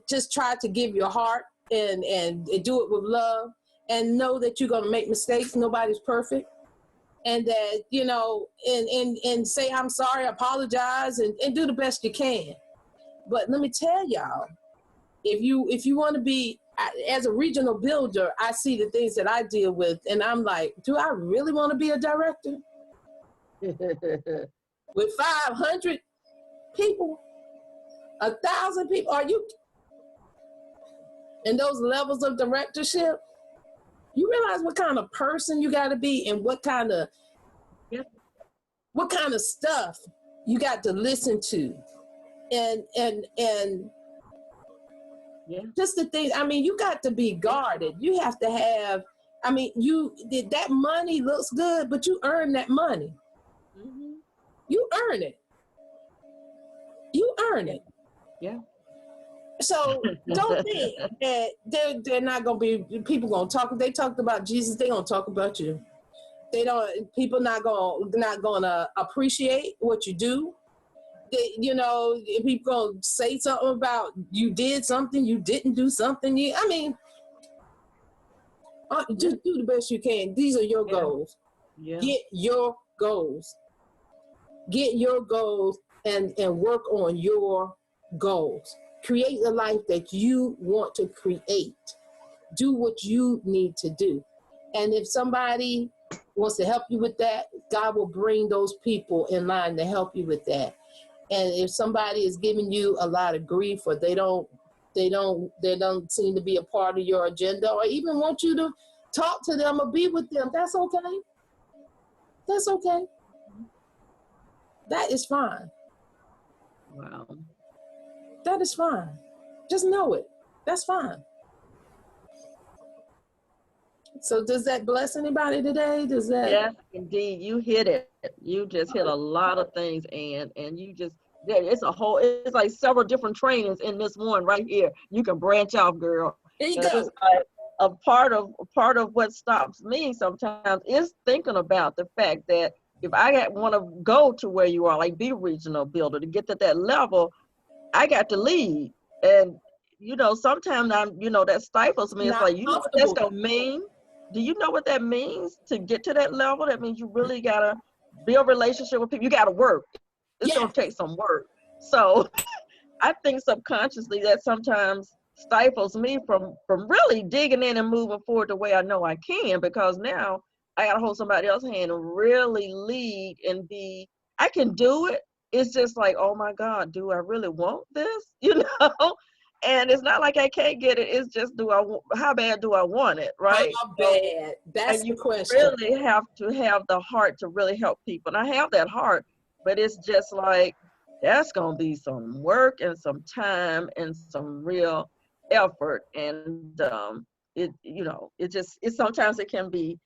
just try to give your heart and do it with love, and know that you're going to make mistakes. Nobody's perfect. And that, you know, and say, I'm sorry, apologize, and do the best you can. But let me tell y'all, if you want to be, as a regional builder, I see the things that I deal with, and I'm like, do I really want to be a director? With 500 people, 1,000 people, are you? And those levels of directorship, you realize what kind of person you got to be and what kind of stuff you got to listen to. And just the thing, I mean, you got to be guarded. You have to have, I mean, that money looks good, but you earn that money. You earn it. You earn it. Yeah. So don't think that they're not going to be, people going to talk. If they talked about Jesus, they going to talk about you. People not going to appreciate what you do. If people gonna say something about you did something, you didn't do something. Just do the best you can. These are your goals. Yeah. Get your goals. Get your goals and work on your goals. Create the life that you want to create. Do what you need to do. And if somebody wants to help you with that, God will bring those people in line to help you with that. And if somebody is giving you a lot of grief, or they don't seem to be a part of your agenda, or even want you to talk to them or be with them, that's okay. That's okay. That is fine. Wow. That is fine. Just know it. That's fine. So does that bless anybody today? Does that? Yes, indeed. You hit it. You just hit a lot of things, and you just, it's like several different trainings in this one right here. You can branch off, girl. There you go. A part of what stops me sometimes is thinking about the fact that if I want to go to where you are, like be a regional builder, to get to that level, I got to lead. And sometimes that stifles me. It's like, what that's gonna mean? do you know what that means to get to that level? That means you really gotta build relationship with people. You gotta work. It's Yeah. gonna take some work. So I think subconsciously that sometimes stifles me from really digging in and moving forward the way I know I can, because now I gotta hold somebody else's hand and really lead and be, I can do it. It's just like, oh my God, do I really want this? You know? And it's not like I can't get it. It's just, how bad do I want it, right? How bad? That's And the you question. really have to have the heart to really help people. And I have that heart, but it's just like, that's going to be some work and some time and some real effort. And sometimes it can be,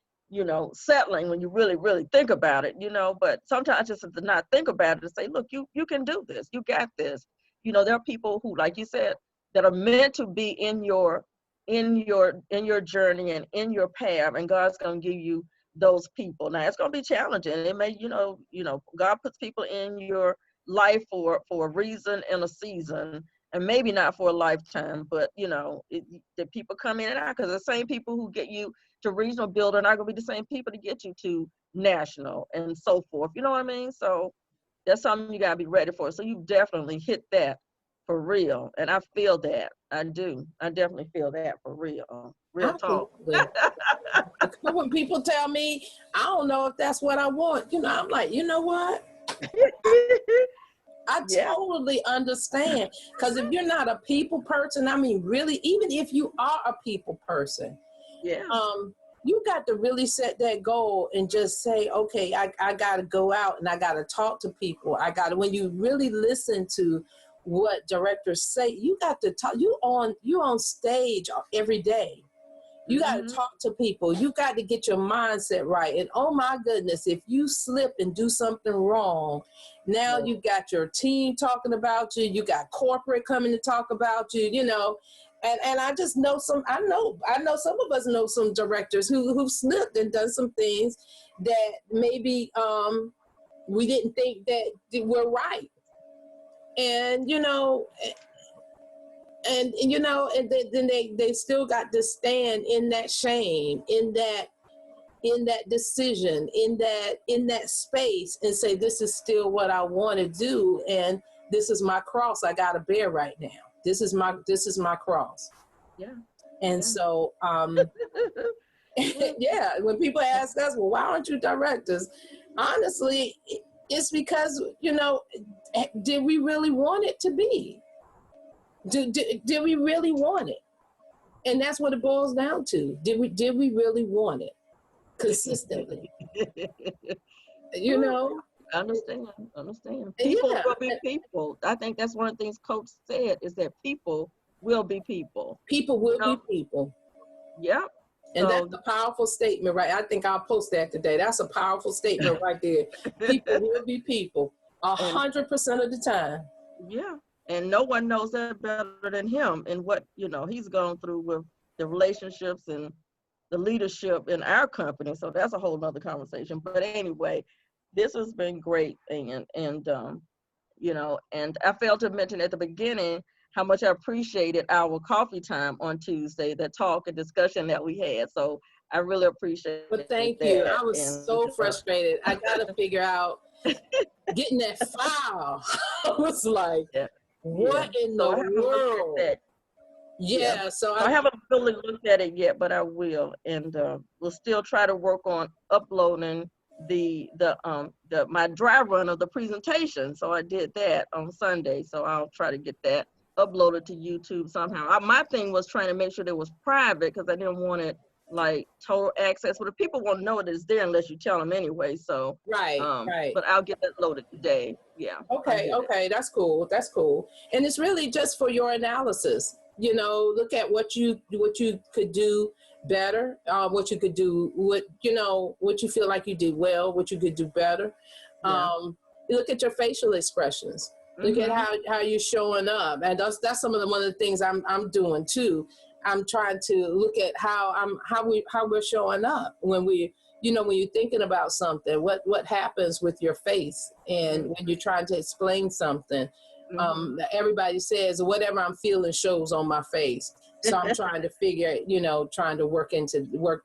settling when you really, really think about it, but sometimes just to not think about it and say, look, you can do this. You got this. There are people who, like you said, that are meant to be in your journey and in your path, and God's going to give you those people. Now it's going to be challenging. It may, God puts people in your life for a reason and a season, and maybe not for a lifetime, but the people come in and out, because the same people who get you to regional builder are not going to be the same people to get you to national and so forth. You know what I mean? So that's something you got to be ready for. So you definitely hit that for real. And I feel that. I do. I definitely feel that for real. Real talk. When people tell me, I don't know if that's what I want, I'm like, you know what? I totally understand. Because if you're not a people person, I mean, really, even if you are a people person, you got to really set that goal and just say, okay, I got to go out and I got to talk to people. When you really listen to what directors say, you got to talk. You on stage every day. You got to talk to people. You got to get your mindset right. And oh my goodness, if you slip and do something wrong, now you got your team talking about you. You got corporate coming to talk about you, And I just know I know some of us know some directors who've slipped and done some things that maybe we didn't think that were right. And, and then they still got to stand in that shame, in that decision, in that space, and say, this is still what I want to do, and this is my cross I got to bear right now. This is my cross. Yeah. And so when people ask us, well, why aren't you directors? Honestly, it's because, did we really want it to be? Did we really want it? And that's what it boils down to. Did we really want it consistently? Understand. People will be people. I think that's one of the things Coach said, is that people will be people. People will be people. Yep. And that's a powerful statement, right? I think I'll post that today. That's a powerful statement right there. People will be people 100% of the time. Yeah. And no one knows that better than him, and what, he's gone through with the relationships and the leadership in our company. So that's a whole nother conversation. But anyway, this has been great. And I failed to mention at the beginning how much I appreciated our coffee time on Tuesday, the talk and discussion that we had. So I really appreciate it. But thank you. I was so frustrated. I got to figure out getting that file. I was like, what in the world? So I haven't really looked at it yet, but I will. And we'll still try to work on uploading my dry run of the presentation. So I did that on Sunday. So I'll try to get that uploaded to YouTube somehow. My thing was trying to make sure that it was private, because I didn't want it like total access. But the people won't know it is there unless you tell them anyway. So right. But I'll get that loaded today. Yeah. Okay. That's cool. And it's really just for your analysis. Look at what you could do better, what you could do, what you feel like you did well, what you could do better. Look at your facial expressions. Look at how you're showing up, and that's one of the things I'm doing too. I'm trying to look at how we're showing up when when you're thinking about something. What happens with your face, and when you're trying to explain something. Everybody says whatever I'm feeling shows on my face. So I'm trying to figure, trying to work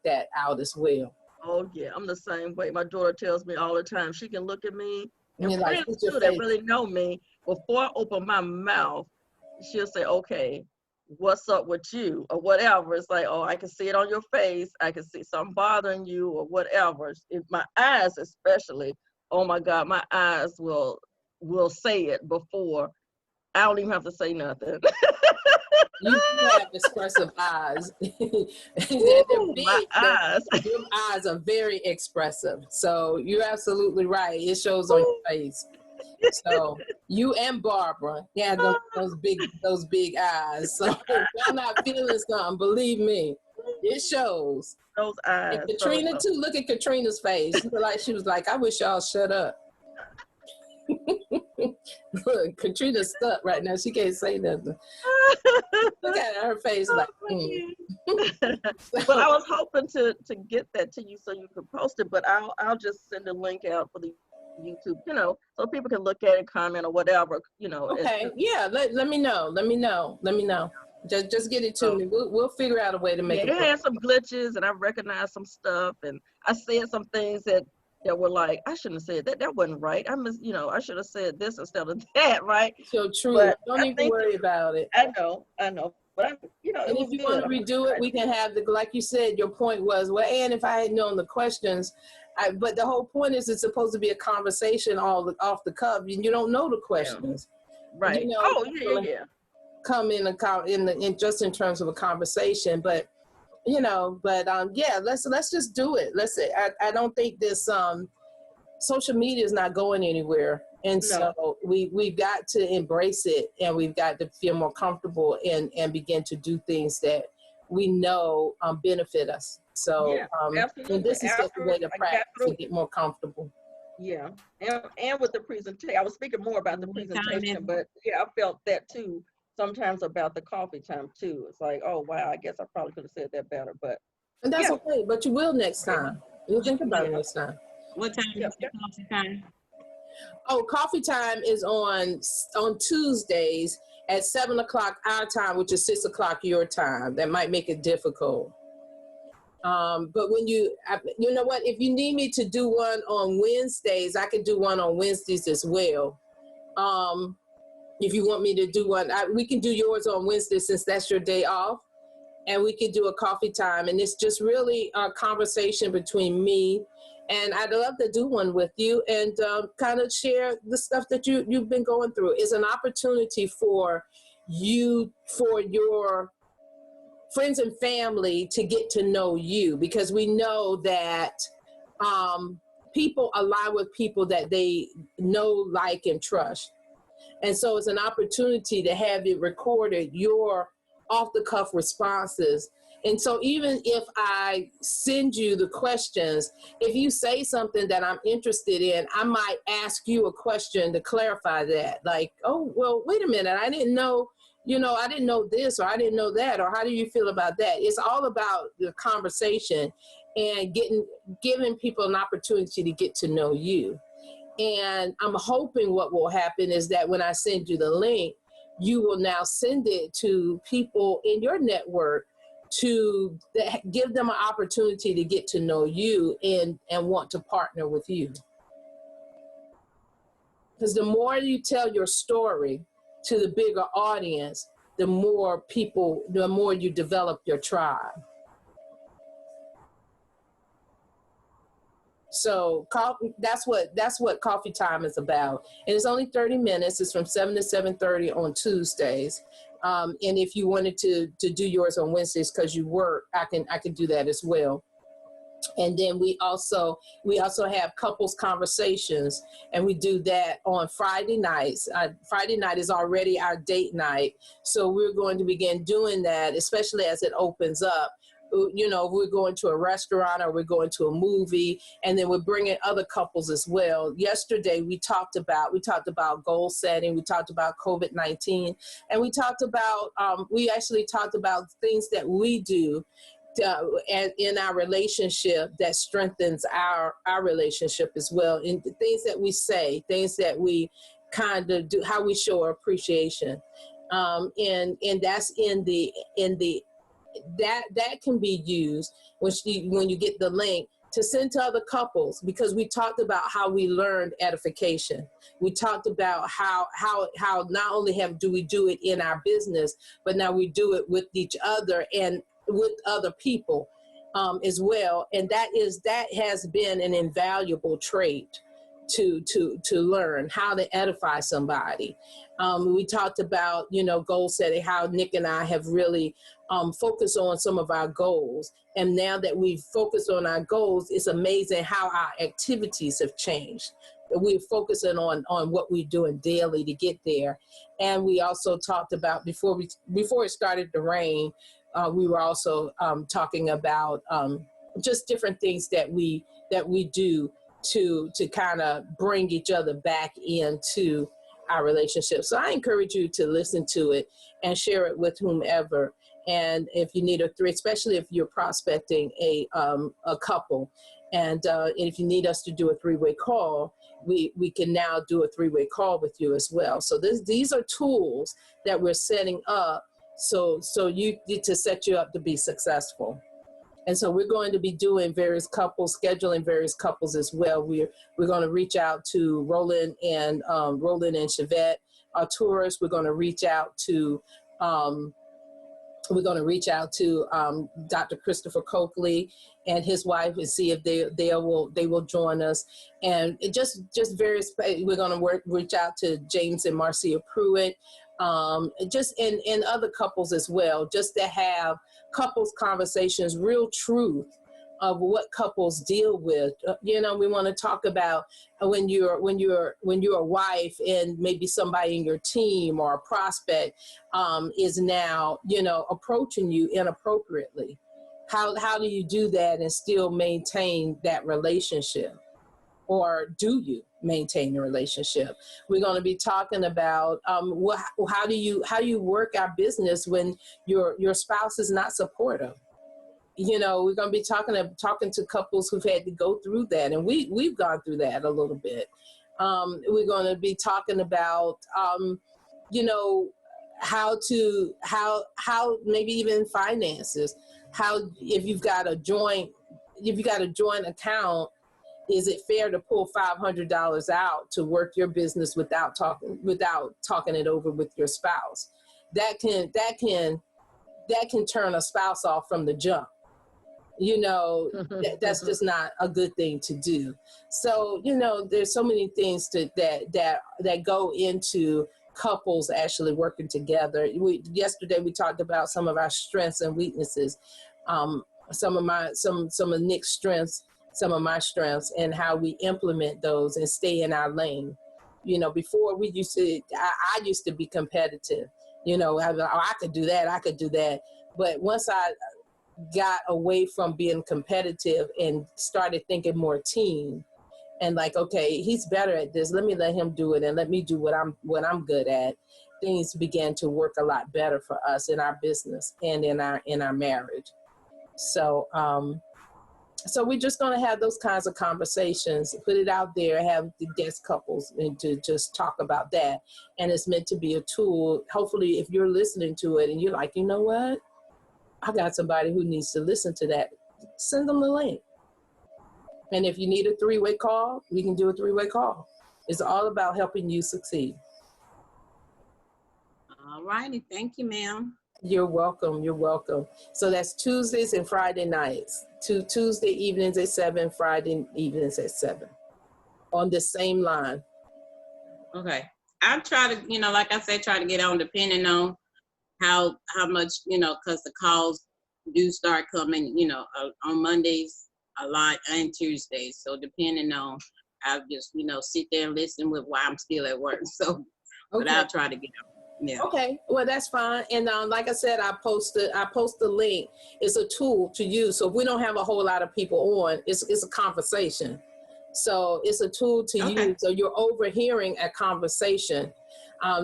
that out as well. Oh yeah, I'm the same way. My daughter tells me all the time. She can look at me, And and you're like, friends put your too that face. really know me. Before I open my mouth, she'll say, "Okay, what's up with you?" or whatever. It's like, "Oh, I can see it on your face. I can see something bothering you, or whatever." My eyes, especially. Oh my God, my eyes will say it before I don't even have to say nothing. You have expressive eyes. They're Ooh, big. my eyes. Your eyes are very expressive. So you're absolutely right. It shows on your face. So you and Barbara, yeah, those big eyes. So if y'all not feeling something, believe me, it shows. Those eyes. And Katrina too. Look at Katrina's face. She was like, I wish y'all shut up. Look, Katrina's stuck right now. She can't say nothing. Look at her face like. Well, I was hoping to get that to you so you could post it, but I'll just send a link out for the YouTube, so people can look at it, comment or whatever, Okay, yeah. Let me know. Let me know. Just get it to me. We'll figure out a way to make it. It had some glitches, and I recognized some stuff, and I said some things that were like, I shouldn't have said that. That wasn't right. I should have said this instead of that, right? So true. But don't even worry about it. I know. But and if you want to redo it, we can have like you said, your point was, well, and if I had known the questions, but the whole point is it's supposed to be a conversation off the cuff, and you don't know the questions. Yeah. Right. Yeah. Come in just in terms of a conversation, but yeah, let's just do it. I don't think this social media is not going anywhere, and so we've got to embrace it, and we've got to feel more comfortable and begin to do things that we know benefit us. So and this is just a way to practice and get more comfortable. Yeah, and with the presentation, I was speaking more about the presentation, but yeah, I felt that too. Sometimes about the coffee time too. It's like, oh wow, I guess I probably could have said that better, and that's okay. But you will next time. You'll think about it next time. What time is the coffee time? Oh, coffee time is on Tuesdays at 7:00 our time, which is 6:00 your time. That might make it difficult. But when you know what, if you need me to do one on Wednesdays, I can do one on Wednesdays as well. If you want me to do one, we can do yours on Wednesday since that's your day off, and we can do a coffee time, and it's just really a conversation between me, and I'd love to do one with you and kind of share the stuff that you've been going through. It's an opportunity for you, for your friends and family to get to know you, because we know that people align with people that they know, like, and trust. And so it's an opportunity to have it recorded, your off-the-cuff responses. And so even if I send you the questions, if you say something that I'm interested in, I might ask you a question to clarify that. Like, oh, well, wait a minute, I didn't know, I didn't know this, or I didn't know that, or how do you feel about that? It's all about the conversation and giving people an opportunity to get to know you. And I'm hoping what will happen is that when I send you the link, you will now send it to people in your network to give them an opportunity to get to know you and want to partner with you. Because the more you tell your story to the bigger audience, the more you develop your tribe. So that's what coffee time is about. And it's only 30 minutes. It's from 7 to 7:30 on Tuesdays. And if you wanted to do yours on Wednesdays because you work, I can do that as well. And then we also have couples conversations, and we do that on Friday nights. Friday night is already our date night. So we're going to begin doing that, especially as it opens up. We're going to a restaurant or we're going to a movie, and then we're bringing other couples as well. Yesterday, we talked about goal setting. We talked about COVID-19, and we actually talked about things that we do in our relationship that strengthens our relationship as well. And the things that we say, things that we kind of do, how we show our appreciation. And that's in the that can be used when you get the link to send to other couples, because we talked about how we learned edification. We talked about how not only do we do it in our business, but now we do it with each other and with other people as well. And that has been an invaluable trait to learn how to edify somebody. We talked about, goal setting, how Nick and I have really focused on some of our goals. And now that we've focused on our goals, it's amazing how our activities have changed. We're focusing on what we're doing daily to get there. And we also talked about, before it started to rain, we were also talking about just different things that we do to kind of bring each other back into our relationship. So I encourage you to listen to it and share it with whomever. And if you need especially if you're prospecting a couple, and if you need us to do a 3-way call, we can now do a 3-way call with you as well. So these are tools that we're setting up so you to set you up to be successful. And so we're going to be doing various couples, scheduling various couples as well. We're going to reach out to Roland and Chevette, our tourists. We're going to reach out to Dr. Christopher Coakley and his wife and see if they will join us. And it just various. We're going to reach out to James and Marcia Pruitt, just and other couples as well, just to have couples conversations, real truth of what couples deal with. We want to talk about when you're a wife and maybe somebody in your team or a prospect is now approaching you inappropriately. How do you do that and still maintain that relationship? Or do you maintain the relationship? We're going to be talking about how do you work our business when your spouse is not supportive. We're going to be talking to couples who've had to go through that, and we've gone through that a little bit. We're going to be talking about how maybe even finances. How if you've got a joint account, is it fair to pull $500 out to work your business without talking it over with your spouse? That can turn a spouse off from the jump. That's just not a good thing to do. So there's so many things that go into couples actually working together. Yesterday we talked about some of our strengths and weaknesses, some of Nick's strengths, some of my strengths, and how we implement those and stay in our lane. Before I used to be competitive. I could do that. But once I got away from being competitive and started thinking more team, and like, okay, he's better at this, let me let him do it and let me do what I'm good at, things began to work a lot better for us in our business and in our marriage. So we're just going to have those kinds of conversations, put it out there, have the guest couples and to just talk about that. And it's meant to be a tool. Hopefully, if you're listening to it and you're like, you know what, I got somebody who needs to listen to that, send them the link. And if you need a 3-way call, we can do a 3-way call. It's all about helping you succeed. All righty. Thank you, ma'am. You're welcome. So that's Tuesdays and Friday nights. Tuesday evenings at 7, Friday evenings at 7 on the same line. Okay. I try to, like I said, try to get on depending on how much, because the calls do start coming, on Mondays a lot and Tuesdays. So depending on, I'll just, sit there and listen with while I'm still at work. So, okay. But I'll try to get on. Yeah. Okay, well that's fine. And like I said, I post the link. It's a tool to use. So if we don't have a whole lot of people on, it's a conversation. So it's a tool to use. So you're overhearing a conversation. I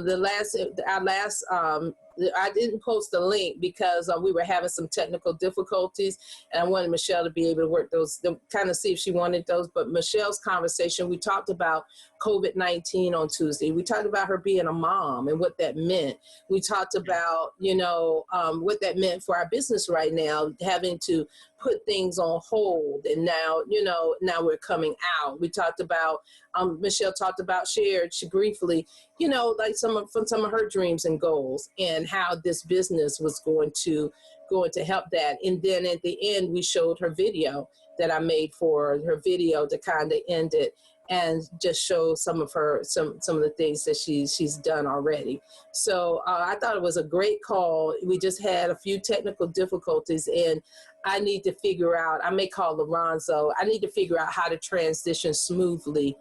didn't post the link because we were having some technical difficulties, and I wanted Michelle to be able to work those, kind of see if she wanted those. But Michelle's conversation, we talked about COVID-19 on Tuesday. We talked about her being a mom and what that meant. We talked about, what that meant for our business right now, having to put things on hold. And now, now we're coming out. We talked about, Michelle talked about, shared briefly, like some of her dreams and goals and how this business was going to help that. And then at the end, we showed her video that I made for her video to kind of end it and just show some of the things that she's done already. So I thought it was a great call. We just had a few technical difficulties, and I need to figure out, I may call Lorenzo, I need to figure out how to transition smoothly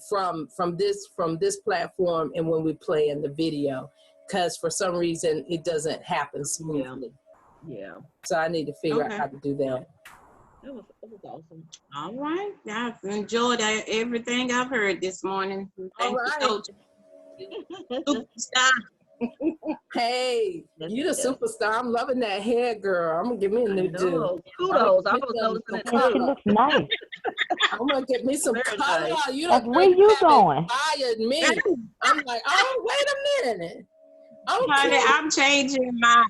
from this platform and when we play in the video, because for some reason it doesn't happen smoothly. Yeah. So I need to figure out how to do that. It was awesome. All right. I've enjoyed everything I've heard this morning. Thank you, Coach. Superstar. Hey, you the superstar. I'm loving that hair, girl. I'm gonna give me a new do. Kudos. I was noticing it. She looks nice. I'm gonna get me some Very color. nice. You Like, don't where you going? inspired me. I'm like, oh, wait a minute. Okay. Honey, I'm changing my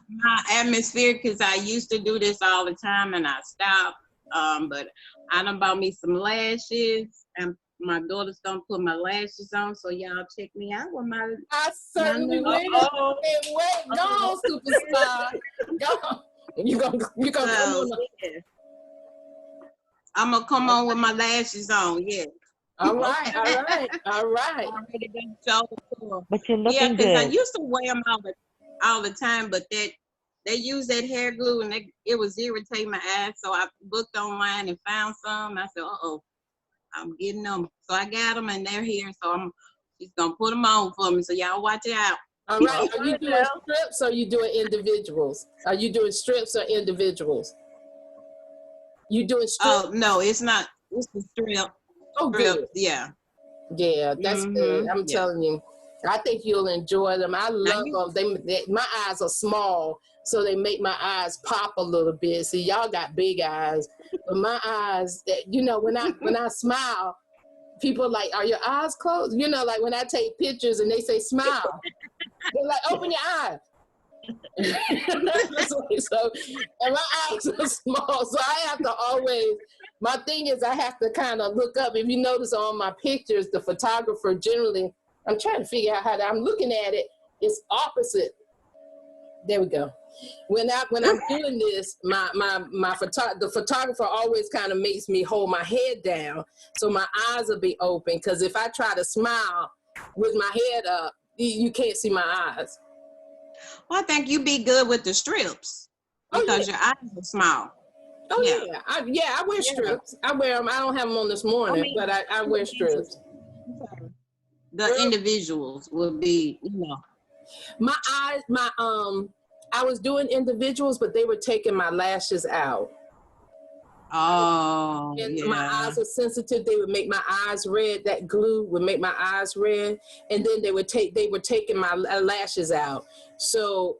atmosphere because I used to do this all the time and I stopped. But I done bought me some lashes, and my daughter's gonna put my lashes on, so y'all check me out with my. I certainly will. Go on, superstar. Go. You gonna come on. I'm gonna come on with my lashes on. Yeah. All right. Already been showed before. But you're looking Yeah, because I good. used to wear them all the time, but they use that hair glue and it was irritating my eyes. So I looked online and found some. I said, I'm getting them. So I got them and they're here. So she's going to put them on for me. So y'all watch it out. All right. Are you doing strips or are you doing individuals? Are you doing strips or individuals? You doing strips? Oh, no, it's not. It's the strip. Oh, good. Yeah. Yeah, that's good. I'm telling you. I think you'll enjoy them. I love them. My eyes are small, so they make my eyes pop a little bit. See, y'all got big eyes, but my eyes, when I smile, people are like, are your eyes closed? Like when I take pictures and they say smile, they're like, open your eyes. So, and my eyes are small, so I have to always. My thing is, I have to kind of look up. If you notice on my pictures, the photographer generally. I'm trying to figure out I'm looking at it. It's opposite. There we go. When I'm doing this, the photographer always kind of makes me hold my head down so my eyes will be open. Because if I try to smile with my head up, you can't see my eyes. Well, I think you'd be good with the strips because your eyes are small. Oh yeah, I wear strips. I wear them. I don't have them on this morning, but I wear strips. The individuals would be, My eyes, I was doing individuals, but they were taking my lashes out. Oh, and yeah. My eyes are sensitive. They would make my eyes red. That glue would make my eyes red. And then they were taking my lashes out. So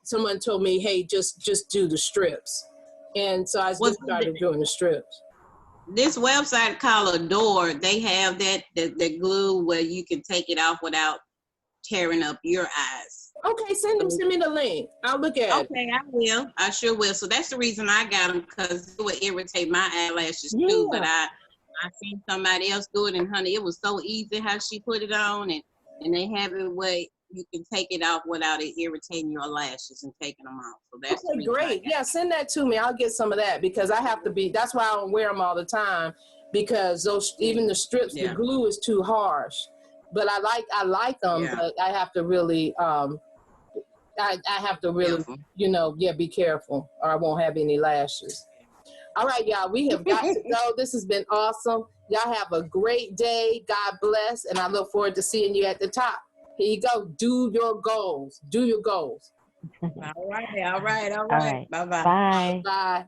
someone told me, hey, just do the strips. And so I just started doing the strips. This website called Adore, they have that glue where you can take it off without tearing up your eyes. Okay, send me the link. I'll look at it. Okay, I will. I sure will. So that's the reason I got them, because it would irritate my eyelashes too. But I seen somebody else do it, and honey, it was so easy how she put it on, and they have it where you can take it off without it irritating your lashes and taking them off. So that's okay, great. Yeah, send that to me. I'll get some of that because I have to be. That's why I don't wear them all the time, because even the strips, the glue is too harsh. But I like them, but I have to really I have to really be careful, or I won't have any lashes. All right, y'all, we have got to go. This has been awesome. Y'all have a great day. God bless, and I look forward to seeing you at the top. Here you go. Do your goals. Do your goals. All right. Bye-bye. Bye. Bye.